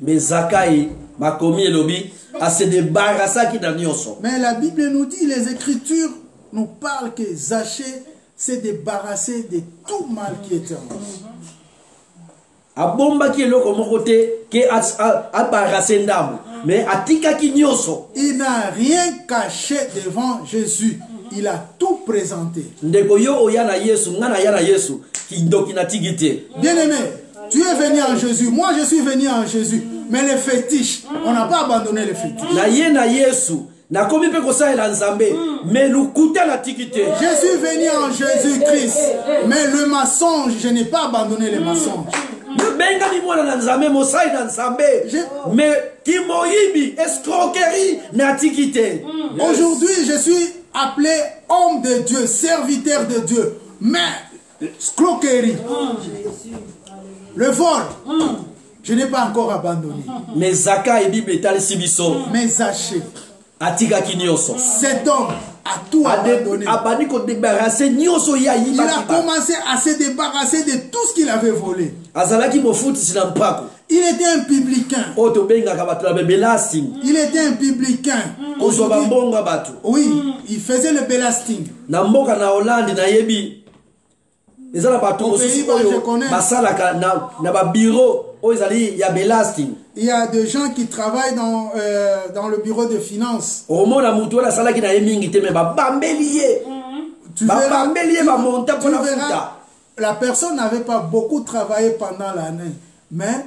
Mais Zakai m'a commis lobby à se débarrasser qui n'a nioso. Mais la Bible nous dit, les Écritures nous parlent que Zachée s'est débarrassé de tout mal qui était en lui. A bomba qui est là comme côté qui a barrassé ndam, mais atika qui nioso. Il n'a rien caché devant Jésus. Il a tout présenté. Ndekoyo oyana Yesu, ngana yana Yesu, qui dokina tigité. Bien-aimé, tu es venu en Jésus, moi je suis venu en Jésus. Mais les fétiches, on n'a pas abandonné les fétiches. Na Yesu, na komi pe kosa ela nzambe, mais lukuta na tigité. Je suis venu en Jésus-Christ, mais le mensonge, je n'ai pas abandonné les mensonges. Mais kimoyibi, escroquerie, na tigité. Aujourd'hui, je suis appelé homme de Dieu, serviteur de Dieu, mais escroquerie, le vol, je n'ai pas encore abandonné. Mais Zaka et Bible est sibiso. Mais Zachée, cet homme a tout abandonné. Il a commencé à se débarrasser de tout ce qu'il avait volé. Il était un publicain. Il était un publicain. Oui, il faisait le belasting. Au Pays-Bas, je connais. Il y a des gens qui travaillent dans le bureau de finances. Tu verras, la personne n'avait pas beaucoup travaillé pendant l'année. Mais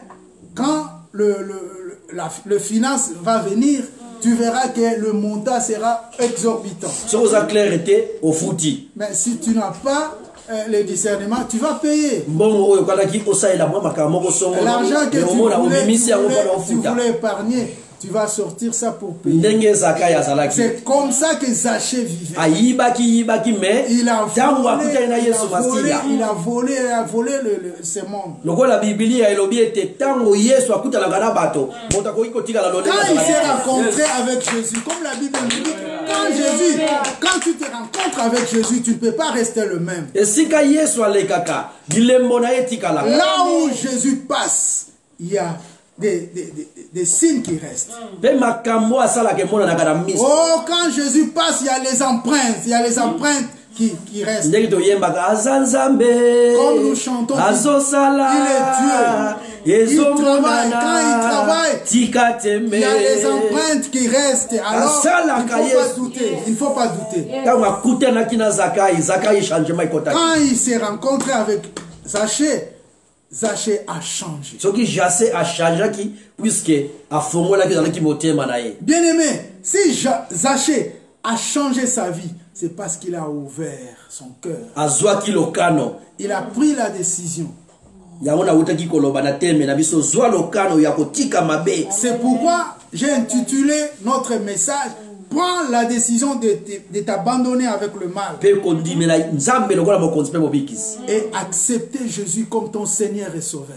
quand le finance va venir, tu verras que le montant sera exorbitant. Mais si tu n'as pas le discernement, tu vas payer. L'argent que tu voulais épargner, tu vas sortir ça pour payer. C'est comme ça que Zachée vivait. Il a volé ce monde. Quand il s'est rencontré avec Jésus, comme la Bible nous dit, quand tu te rencontres avec Jésus, tu ne peux pas rester le même. Là où Jésus passe, il y a des signes qui restent. Oh, quand Jésus passe, il y a les empreintes. Il y a les empreintes qui restent. Comme nous chantons, il est Dieu. Il travaille. Quand il travaille, il y a les empreintes qui restent. Alors, il ne faut pas douter. Quand il s'est rencontré avec Zachée, Zachée a changé. Bien aimé, si Zachée a changé sa vie, c'est parce qu'il a ouvert son cœur. Il a pris la décision. C'est pourquoi j'ai intitulé notre message « Prends la décision de t'abandonner avec le mal et accepter Jésus comme ton Seigneur et Sauveur. »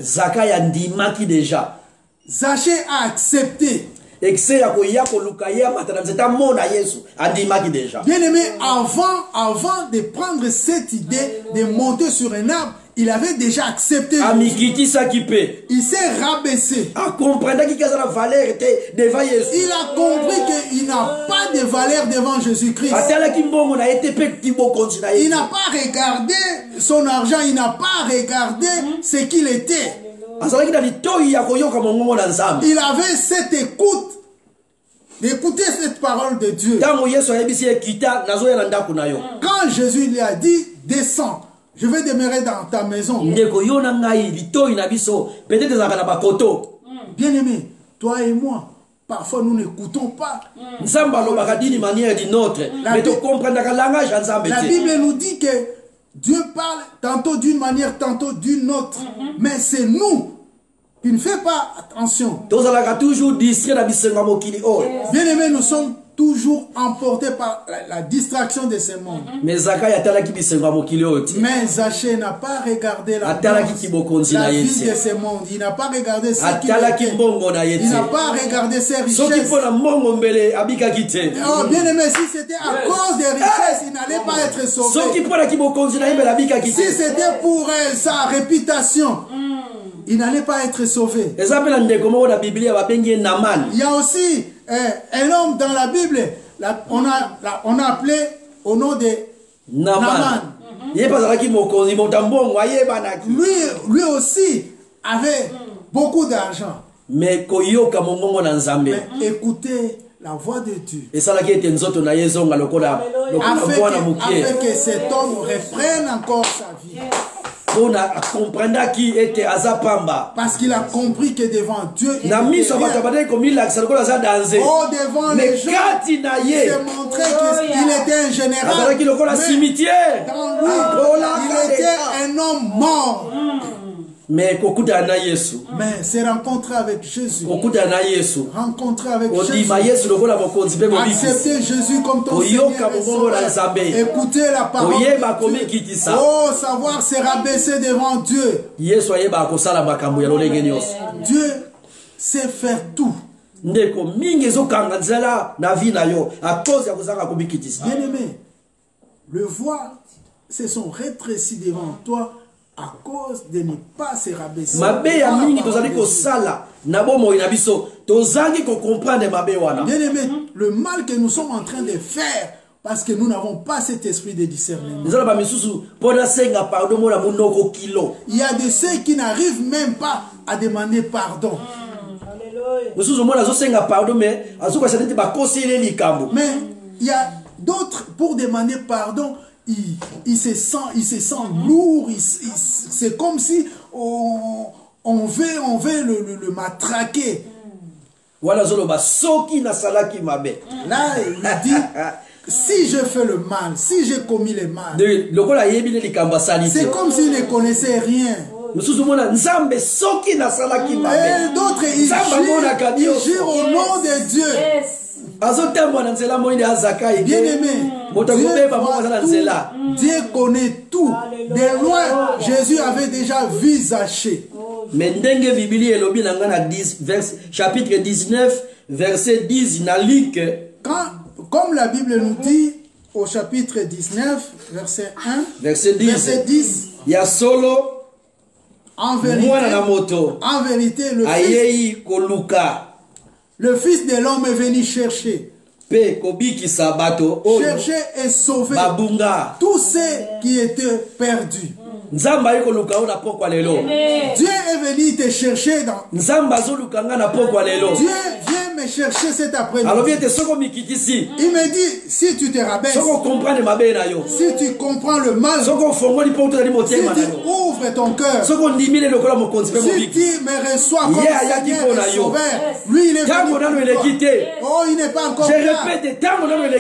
Zachée a accepté. Bien aimé, avant de prendre cette idée de monter sur un arbre, il avait déjà accepté. Il s'est rabaissé. Il a compris qu'il n'a pas de valeur devant Jésus-Christ. Il n'a pas regardé son argent, il n'a pas regardé ce qu'il était. Il avait cette écoute, d'écouter cette parole de Dieu. Quand Jésus lui a dit, descends, je vais demeurer dans ta maison. Bien aimé, toi et moi, parfois nous n'écoutons pas. La Bible nous dit que Dieu parle tantôt d'une manière, tantôt d'une autre. Mais c'est nous qui ne fait pas attention. Bien aimé, nous sommes toujours emportés par la distraction de ce monde. Mais Zachée n'a pas regardé la vie de ce monde. Il n'a pas regardé ce qu'il était. Il n'a pas regardé ses richesses. Oh, bien aimé, si c'était à cause des richesses, il n'allait pas être sauvé. Si c'était pour sa réputation, il n'allait pas être sauvé. Il y a aussi un homme dans la Bible, on a appelé au nom de Naaman. Lui aussi avait beaucoup d'argent. Mais écoutez la voix de Dieu. Afin que cet homme reprenne encore sa vie. Parce qu'il a compris que devant Dieu, il devant les gens, il s'est montré qu'il était un général. Mais dans lui, il était un homme mort. Mais c'est rencontré avec Jésus. Rencontré avec Jésus. Accepter Jésus comme ton Seigneur et Sauveur. Écouter la parole de Dieu. Oh, savoir se rabaisser devant Dieu. Dieu sait faire tout. Bien aimé, le voile se sont rétrécis devant toi à cause de ne pas se rabaisser. Bien aimé, le mal que nous sommes en train de faire parce que nous n'avons pas cet esprit de discernement. Il y a de ceux qui n'arrivent même pas à demander pardon. Mais il y a d'autres, pour demander pardon, il se sent lourd. C'est comme si on veut le matraquer. Là, il dit, si je fais le mal, si j'ai commis le mal, c'est comme s'il ne connaissait rien. Et d'autres, ils jurent au nom de Dieu. Bien aimé, Dieu connaît tout. De loin, Jésus avait déjà vu Zachée. Chapitre 19, verset 10, comme la Bible nous dit au chapitre 19, verset 1, verset 10, il y a solo en vérité, le Fils de l'homme est venu chercher. Chercher et sauver tous ceux qui étaient perdus. Dieu est venu te chercher dans... Dieu vient me chercher cet après-midi. Il me dit, si tu te rabaisses, si tu comprends le mal, si tu ouvres ton cœur, si tu me reçois comme Seigneur et Sauveur, lui il est venu. Oh, il n'est pas encore tard.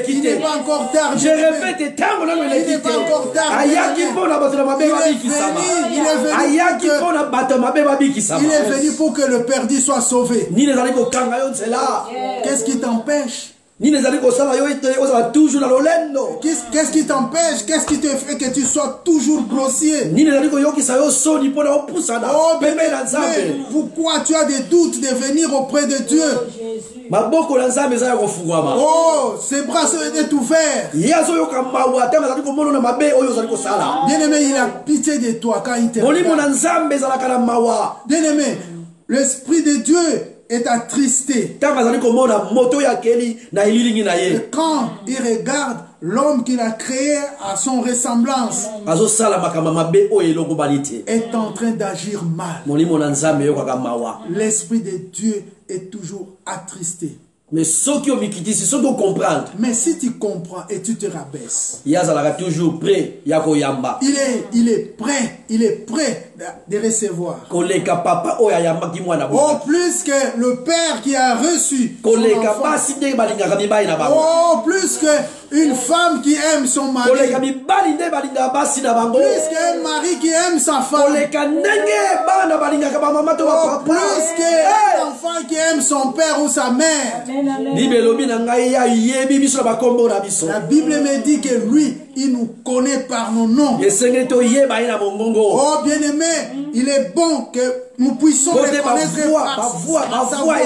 Il n'est pas encore tard. Il n'est pas encore tard. Il est venu pour que le perdu soit sauvé. Qu'est-ce qui t'empêche? Qu'est-ce qui t'empêche? Qu'est-ce qui te fait que tu sois toujours grossier? Oh, mais pourquoi tu as des doutes de venir auprès de Dieu? Oh, ses bras sont ouverts. Bien aimé, il a pitié de toi quand il te regarde. Bien aimé, l'Esprit de Dieu est attristé. Quand il regarde l'homme qu'il a créé à son ressemblance, est en train d'agir mal. L'Esprit de Dieu est toujours attristé. Mais ceux qui ont mikiti, c'est ceux qui comprennent. Mais si tu comprends et tu te rabaisses, Il est toujours prêt. il est prêt de recevoir. Oh, plus que le père qui a reçu son enfant. Oh, plus que une femme qui aime son mari. Plus qu'un mari qui aime sa femme. Oh, plus qu'un enfant qui aime son père ou sa mère. La Bible me dit que lui, il nous connaît par nos noms. Oh, bien-aimé, il est bon que nous puissions le connaître par sa voix.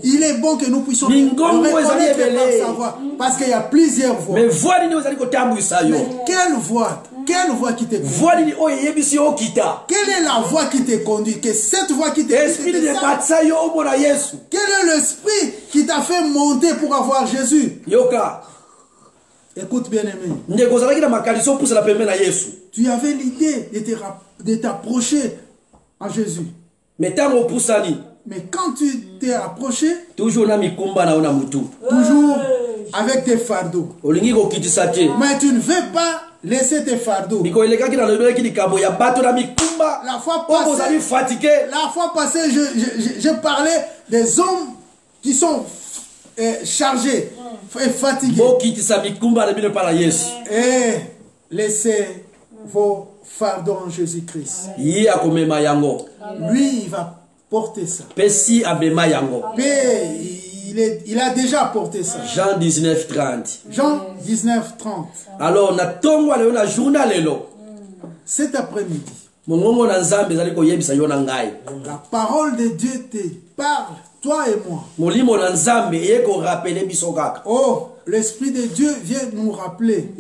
Il est bon que nous puissions le reconnaître par sa voix. Parce qu'il y a plusieurs voix. Mais quelle voix? Quelle voix qui te conduit? Quelle est la voix qui te conduit? Que cette voix qui te conduit? Quel est l'esprit qui t'a fait monter pour avoir Jésus? Écoute bien aimé. Tu avais l'idée de t'approcher à Jésus. Mais quand tu t'es approché, toujours avec tes fardeaux. Mais tu ne veux pas laisser tes fardeaux. La fois passée, je parlais des hommes qui sont chargés et fatigués. Et laissez vos fardeaux en Jésus-Christ. Lui, il va porter ça. Il a déjà porté ça. Jean 19:30. Jean 19:30. Alors, cet après-midi, la parole de Dieu te parle, toi et moi. Oh, l'Esprit de Dieu vient nous rappeler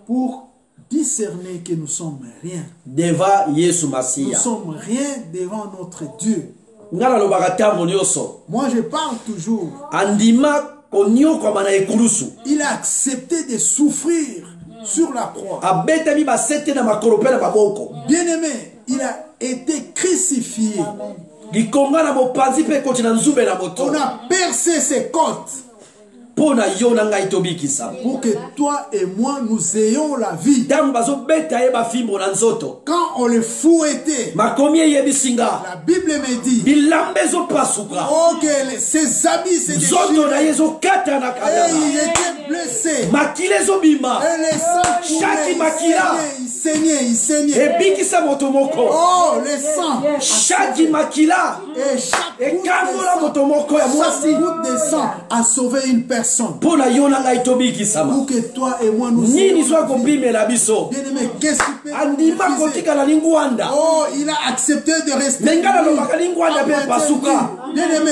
pour discerner que nous sommes rien. Nous sommes rien devant notre Dieu. Moi, je parle toujours. Il a accepté de souffrir sur la croix. Bien-aimé, il a été crucifié. On a percé ses côtes pour que toi et moi nous ayons la vie. Quand on le fouettait, la Bible me dit que ses habits se déchirent et il était blessé et les sangs il saignait. Oh, le sang, chaque goutte de sang a sauvé une personne. Pour que toi et moi nous bien-aimé, qu'est-ce que tu peux? Oh, il a accepté de rester. Bien-aimé,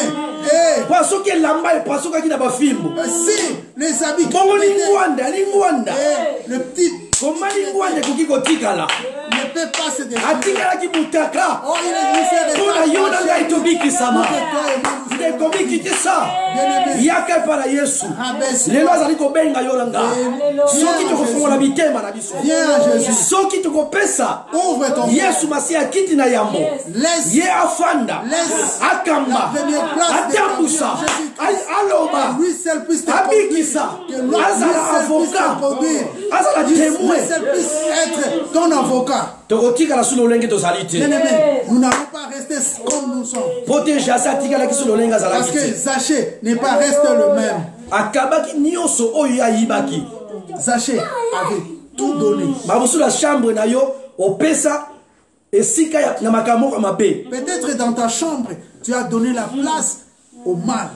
si les habits le petit ne peut pas se déchirer. Oh, il puisse être ton avocat. Nous n'allons pas rester comme nous sommes. Parce que Zachée n'est pas resté le même. Zachée avait tout donné. Peut-être dans ta chambre, tu as donné la place au mal.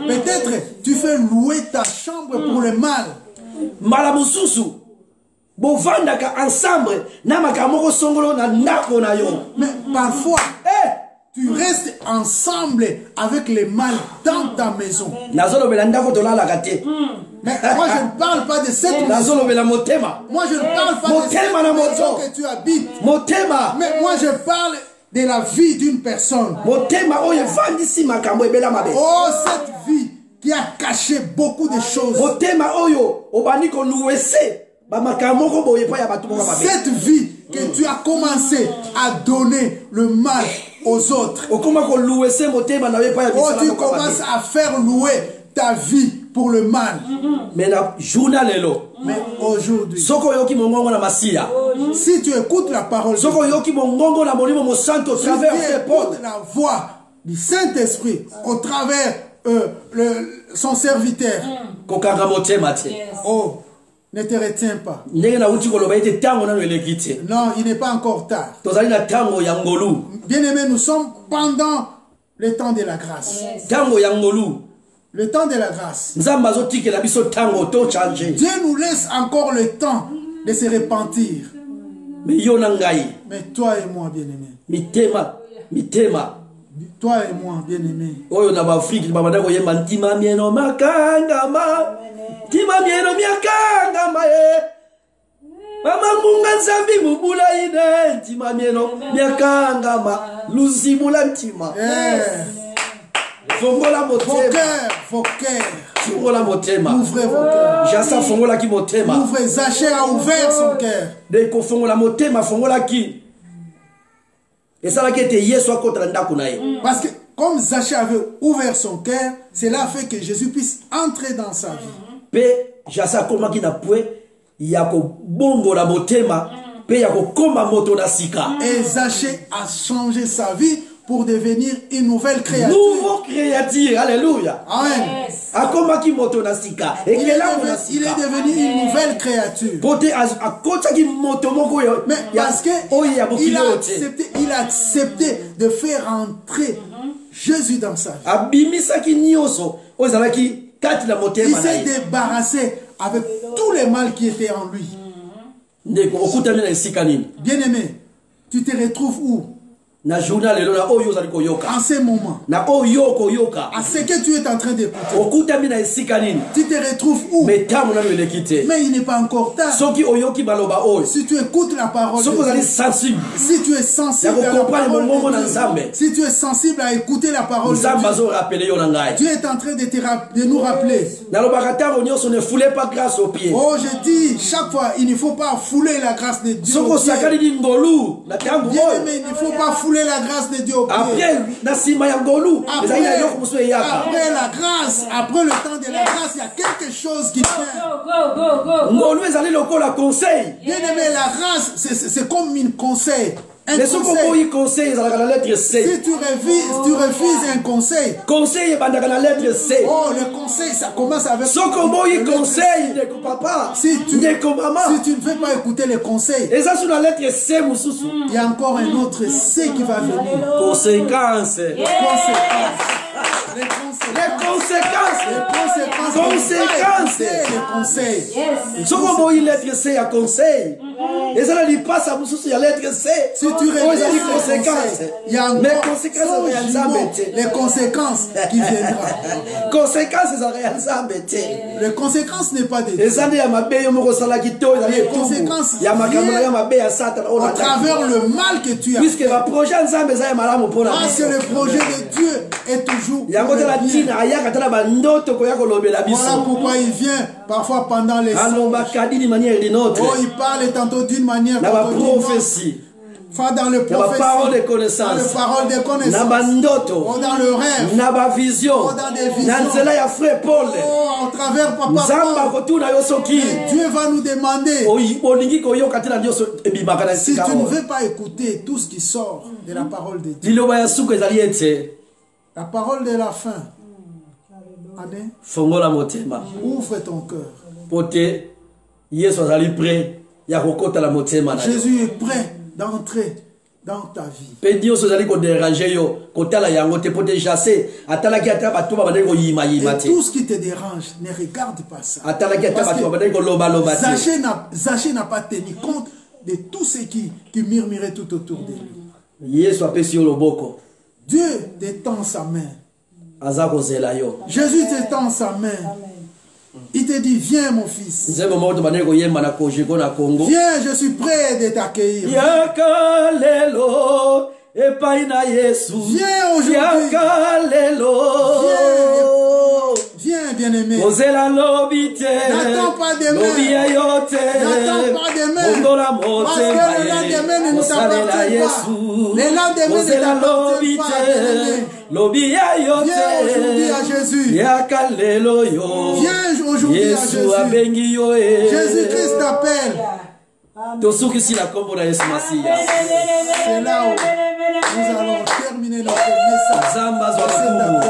Peut-être tu fais louer ta chambre pour le mal. Mais parfois, tu restes ensemble avec les mal dans ta maison. Mais moi, je ne parle pas de cette maison. Moi, je ne parle pas de cette maison que tu habites. Mais moi, je parle de la vie d'une personne. Oh, cette vie qui a caché beaucoup de choses. Cette vie que tu as commencé à donner le mal aux autres. Oh, tu commences à faire louer ta vie pour le mal. Mais aujourd'hui, si tu écoutes la parole de Dieu, si tu écoutes la voix du Saint-Esprit au travers son serviteur, oh, ne te retiens pas. Non, il n'est pas encore tard. Bien-aimés, nous sommes pendant le temps de la grâce. Le temps de la grâce. Dieu nous laisse encore le temps de se repentir. Mais toi et moi, bien-aimés. Toi et moi, bien-aimés. Vos cœurs. Ouvrez vos cœurs. Ouvrez. Zaché a ouvert son cœur. Parce que comme Zaché avait ouvert son cœur, cela fait que Jésus puisse entrer dans sa vie. Et Zaché a changé sa vie pour devenir une nouvelle créature. Nouveau créature, alléluia. Amen. Il est devenu une nouvelle créature. Mais parce qu'il a accepté de faire entrer Jésus dans sa vie. Il s'est débarrassé avec tout le mal qui était en lui. Bien-aimé, tu te retrouves où? En ce moment, à ce que tu es en train d'écouter, tu te retrouves où? Mais il n'est pas encore tard. Si tu écoutes la parole de Dieu, si tu es sensible à la parole de Dieu, si tu es sensible à écouter la parole de Dieu, Dieu est en train de nous rappeler. Oh, je dis chaque fois, il ne faut pas fouler la grâce de Dieu. Bien-aimé, il ne faut pas fouler la grâce de Dieu au pied. Après la grâce, après le temps de la grâce, il y a quelque chose qui tient. Bien-aimé, la grâce, c'est comme un conseil. Si tu refuses un conseil, oh, le conseil, ça commence avec si tu ne veux pas écouter les conseils, il y a encore un autre C qui va venir. Conséquences. Les conséquences. Si tu révises il y a les conséquences qui viendront. Les conséquences n'est pas des conséquences à travers le mal que tu as fait. Parce que le projet de Dieu est toujours voilà pourquoi il vient parfois pendant les songes. Oh, il parle tantôt d'une manière, tantôt d'une autre. Dans le prophétie, parole de connaissance, dans le parole de connaissance, oh, dans le rêve, oh, dans des visions, au travers Papa Paul, Dieu va nous demander si tu ne veux pas écouter tout ce qui sort de la parole de Dieu, la parole de la fin. Amen. Ouvre ton cœur. Jésus est prêt d'entrer dans ta vie. Et tout ce qui te dérange, ne regarde pas ça. Zaché n'a pas tenu compte de tout ce qui murmurait tout autour de lui. Dieu t'étend sa main. Jésus t'étend sa main. Il te dit, viens mon fils. Viens, je suis prêt de t'accueillir. Viens aujourd'hui. Viens, bien-aimé. Ozela lobite. N'attends pas des mains. Lobi ayote. N'attends pas des mains. Ondola Parce que le lendemain ne nous appartient pas. Le lendemain ne t'appartient pas, bien-aimé. Lobi ayote. Viens aujourd'hui à Jésus. Yakalelo yo. Viens aujourd'hui à Yesu abengi yo e. Jésus-Christ t'appelle. Tosukisi la kombo na Yesu Masiya. C'est là où nous allons terminer notre message. Zamba Cet après-midi.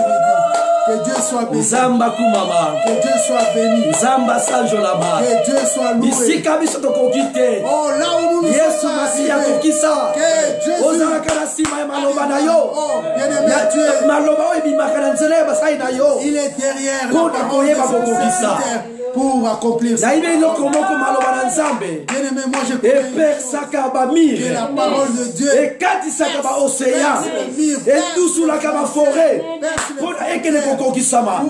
Que Dieu soit béni. Zamba kumama. Que Dieu soit béni. Zamba sanjolama. Que Dieu soit loué. Bisika biso tokokite. Oh, là où nous Yesu sommes Masiya arrivés. tokisa. Que Jésus. Ozalaka na sima ya maloba na yo. Oh, bien-aimé, tu es. Maloba oyo ebimaka na nzela ya basali na yo. Il est derrière Pour la parole koyeba de kokokisa. son serviteur pour accomplir ça. Nayibi eloko moko maloba na Nzambe. Bien-aimé, moi je connais Epesaka que bamire. la parole de Dieu Ekatisaka baoseya. Etusulaka bafore. Mpona ekende kokokisama.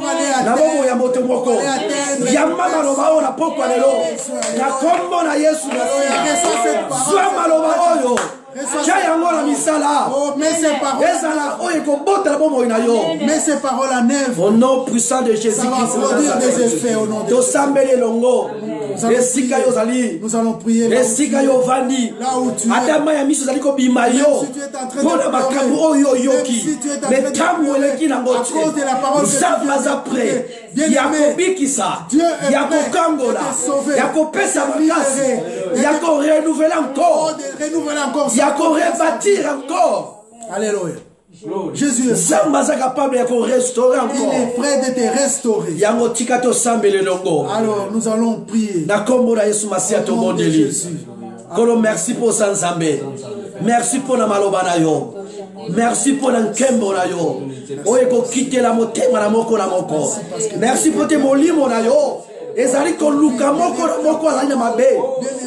Na bomoi ya moto moko. Yamba maloba oyo na pokwa lelo. Na kombo na Yesu Masiya. Zwa maloba oyo. Tia yango na misala. Oh, mets ces paroles. Ezala oyo ekobotela bomoi na yo. Mets ces paroles en œuvre. Au nom puissant de Jésus-Christ. Ça va produire des effets au nom de Jésus. Tosambeli elongo. Esika yo zali. Nous allons prier. Là où Esika tu es. yo vandi. Là où tu es. Atama ya miso zali kobima yo. Même si tu es en train de Mpona makambo pleurer. oyo Même yoki. si tu es en train de Metambo pleurer. eleki nango À cause de la parole que tu Nzambe viens aza prêt. Bien-aimé, Ya kobikisa. Dieu est Ya prêt kokangola. de te sauver. Ya kopesa De te makasi. libérer. Ya korenouveler Oh, encore. de renouveler encore ça. Ya korebâtir encore. Alléluia. Jésus est prêt. Nzambe aza capable ya korestaurer Il encore. est prêt de te restaurer. Yango tika tosambeli elongo. Alors nous allons prier. Na kombo na Yesu Masiya Au nom de tomondeli. Jésus. Kolo merci pour ça Nzambe. Merci pour na maloba na yo. Merci pour na nkembo na yo. Oye ko kitela motema na moko na moko. Merci pour te molimo na yo. Ezali koluka moko na moko azali na mabe.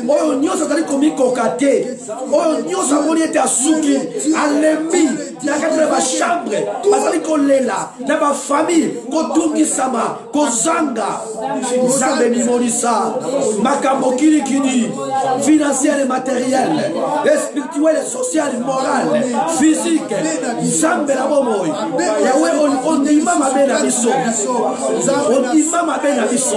Oyo nyonso azali komikoka te. Oyo nyonso amoni ete asuki alembi na kati na bachambre bazali kolela na bafamille kotungisama kozanga. Nzambe mimonisa makambo kilikili financier et matériel, spirituel et social, moral, physique. Nzambe na bomoi yawe ondima mabe na biso. Ondima mabe na biso.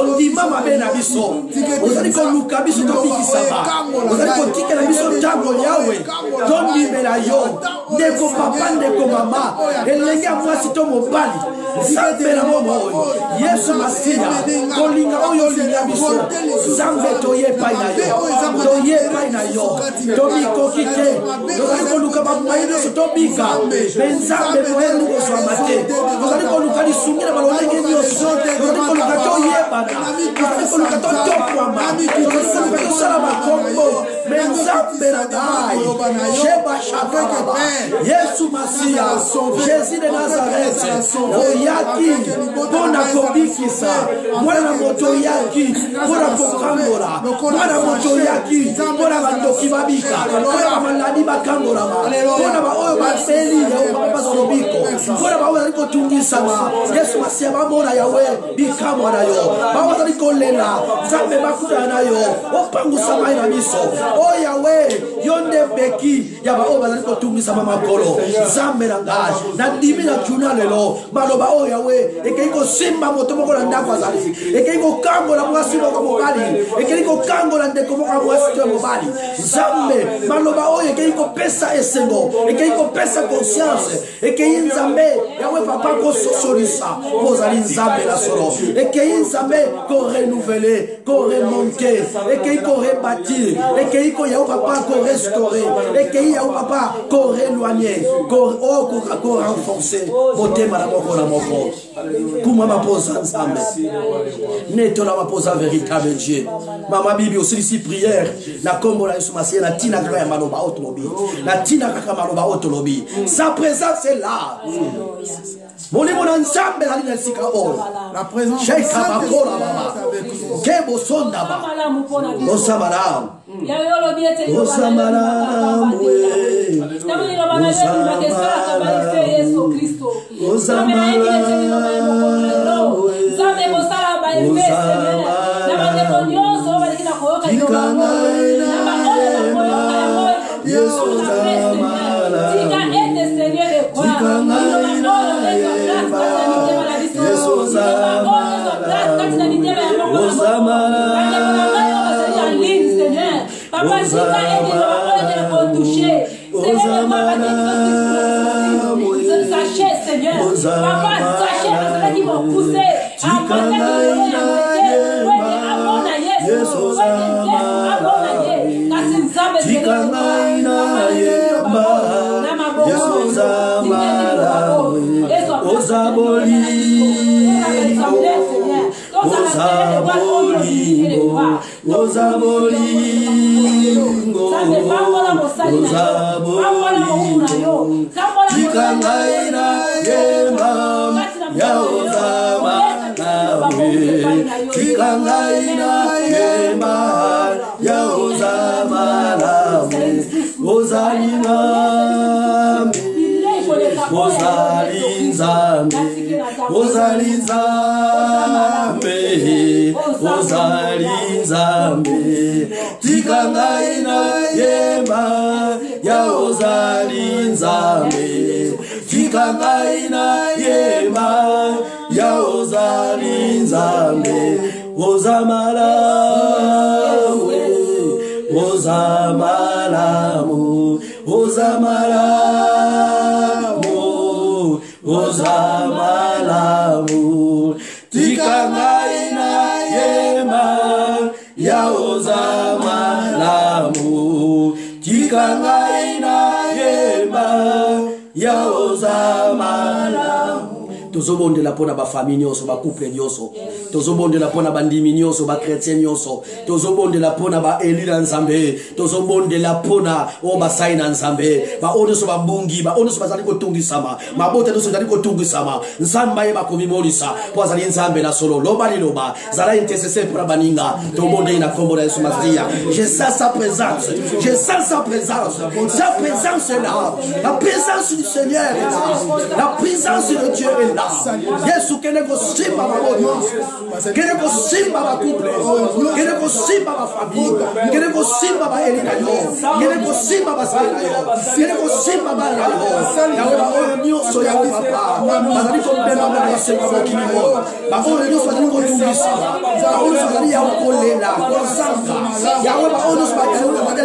Ondima mabe na biso. Ozali koluka biso tobikisama. Ozali kotikela biso ntango yawe tondimela yo. Ndeko papa ndeko mama elenge ya mwasi to mobali. Nzambe na bomoi Yesu Masiya kolinga oyo olinga biso. Nzambe toyepai na yo. Toyepai na yo. Tobikoki te. Tozali koluka bamwaye nyonso tobika. Me Nzambe moye lukozwama te. Tozali koluka lisungila balolenge nyonso. Tozali koluka toyebana. Tozali koluka totokwama. Tozali koluka tosala makombo. Me Nzambe na ngai Sheba Shakaba Yesu Masiya Jésus de Nazareth oyaki mpona kobikisa mwana na moto oyaki mpona kokangola mwana moto oyaki mpona bandoki babika mpona bamaladi bakangolama mpona baoyo baseli bazwa lobiko mpona baoyo bazali kotungisama Yesu Masiya bamona yawe bikamwa na yo baoyo bazali kolela Nzambe bakutana na yo opangusama na biso o yawe yonde beki ya baoyo bazali kotungisama makolo Nzambe na ngai nandimi na tuna lelo maloba oyo yawe ekei kosimba moto moko na ndako azali ekei kokangola mwasi moko mobali ekei kokangola ndeko moko mwasi to mobali Nzambe maloba oyo ekei kopesa esengo ekei kopesa conscience ekei Nzambe yawe papa kososolisa ozali Nzambe la solo ekei Nzambe ko renouveler ko remonter ekei ko rebâtir ekei ko yawe papa ko restaurer ekei yawe papa ko réloigner ko renforcer motema na moko na moko kuma maposa Nzambe neto la maposa véritable Dieu mama bibi osilisi prière na kombo na Yesu Masiya na tina kaka ya maloba otolobi na tina kaka maloba otolobi sa présence est là molimo na Nzambe ali na sika oyo La présence de Sheka bakola Saint-Esprit baba est avec nous. kebo sonda ba osabala Yesu Sachez, Seigneur. Papa, sachez, parce qu'ils vont pousser. Tozobondela pona ba famille nyonso ba couple nyonso tozobondela pona bandimi nyonso ba chrétien nyonso tozobondela pona ba elila nzambe tozobondela pona o ba saina nzambe ba oneso ba mbungi ba oneso bazali kotungisama mabota nyonso bazali kotungisama nzamba ye bakomimolisa po azali nzambe na solo loba liloba zala intercesseur pour baninga tobonde na kombo na Yesu Masia. Je sens sa présence, je sens sa présence est là, la présence du Seigneur est là, la présence de Dieu est là. Yesu kene ko simba mabono kene ko simba ba couple kene ko simba ba famille kene ko simba ba elina yo kene ko simba ba saina yo kene ko simba ba yo yawe ba oyo nyonso ya papa bazali ko bena ba simba ba kinimo ba oyo nyonso bazali ko tungisa ba oyo bazali ya kolela ko sanga yawe ba oyo nyonso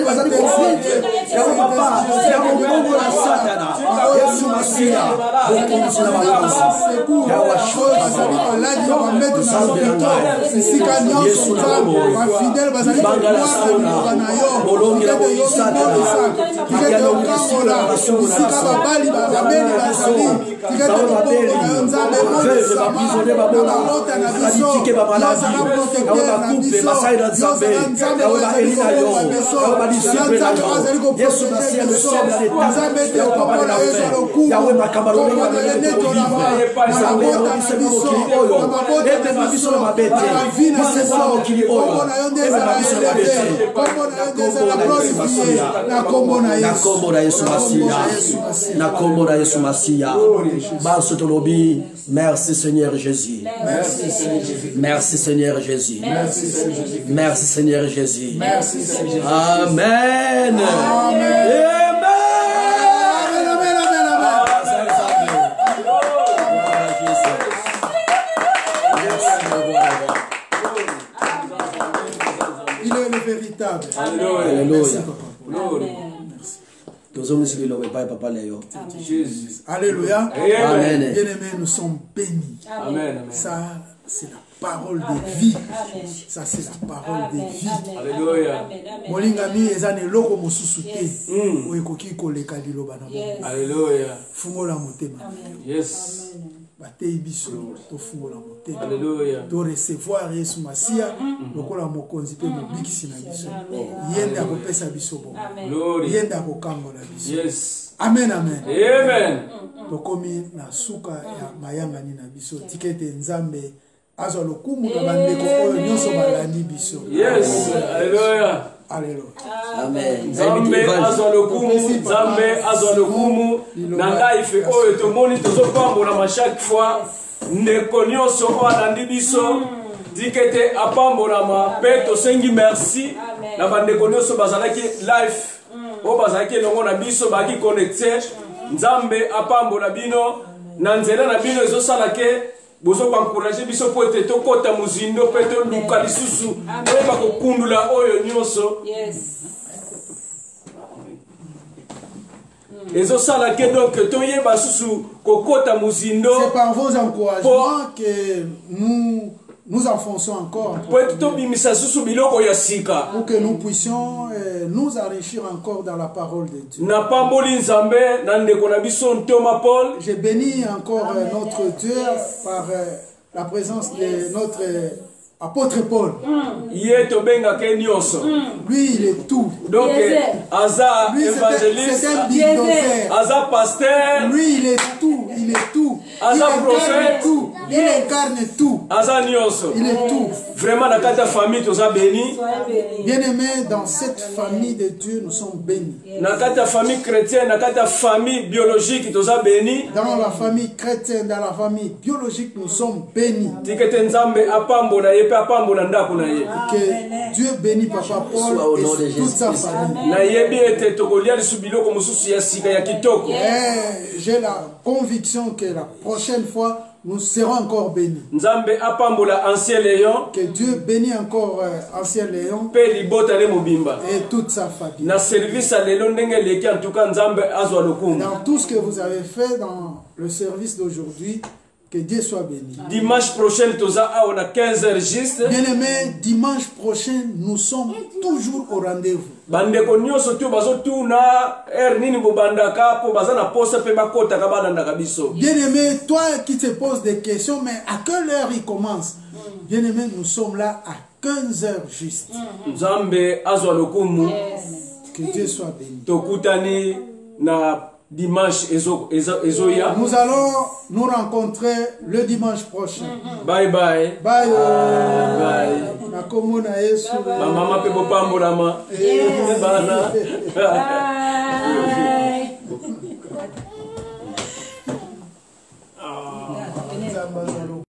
bazali ko fite yawe papa ya mungu la satana Yesu Masia bokonzi na bakansa Merci Seigneur Jésus. Merci Seigneur Jésus. Merci Seigneur Jésus. Amen. Alléluia. Alléluia. Amen. Bien-aimés, nous sommes bénis. Amen. Ça, c'est la parole de vie. Ça, c'est la parole de vie. Alléluia. Molingami ezane loko mosusu te. Oyekoki koleka liloba na bango. Alléluia. Fungola motema. Yes. Batei biso to fungola motema. Alléluia. To recevoir Yesu Masia lokola mokonzi pe mobikisi na biso. Yende akopesa biso bon. Yende akokambola biso. Yes. Amen, amen. Amen. Tokomi na suka ya mayangani na biso tikete nzambe azwa lokumu na bandeko oyo nyonso balandi biso. Yes. Alléluia. Alléluia. Amen. Zambe azwa lokumu, Zambe azwa lokumu, nanga ife oyo tomoni tozopambola ma chaque fois ndeko nyonso oyo alandi biso tikete apambola ma pe tosengi merci na bandeko nyonso bazalaki live oyo bazalaki elongo na biso baki connecté Nzambe apambola bino na nzela na bino ezosala ke bozo encourager biso po ete tokota muzindo pe toluka lisusu oyeba kokundula oyo nyonso ezosala ke donc toyeba susu kokota muzindo. C'est par vos encouragements que nous enfonçons encore pour que nous puissions nous enrichir encore dans la parole de Dieu. Je bénis encore notre Dieu par la présence de notre apôtre Paul. Lui, il est tout. Donc, Aza évangéliste, c'est un bulldozer. Aza pasteur. Lui, il est tout. Il est tout. Aza prophète. Il incarne tout. Aza Nyonso. Il est tout. Vraiment, dans ta famille, tu as béni. Bien-aimés, dans cette famille de Dieu, nous sommes bénis. Dans ta famille chrétienne, dans ta famille biologique, tu as béni. Dans la famille chrétienne, dans la famille biologique, nous sommes bénis. Que Dieu bénisse Papa Paul et toute sa famille. J'ai la conviction que la prochaine fois, nous serons encore bénis. Que Dieu bénisse encore Ancien Léon et toute sa famille. Dans tout ce que vous avez fait dans le service d'aujourd'hui, que Dieu soit béni. Dimanche prochain, on a 15h juste. Bien-aimés, dimanche prochain, nous sommes toujours au rendez-vous. Bien-aimé, toi qui te poses des questions, mais à quelle heure il commence? Bien-aimé, nous sommes là à 15h juste. Que Dieu soit béni. Dimanche, nous allons nous rencontrer le dimanche prochain. Bye bye. Bye. Bye. Maman,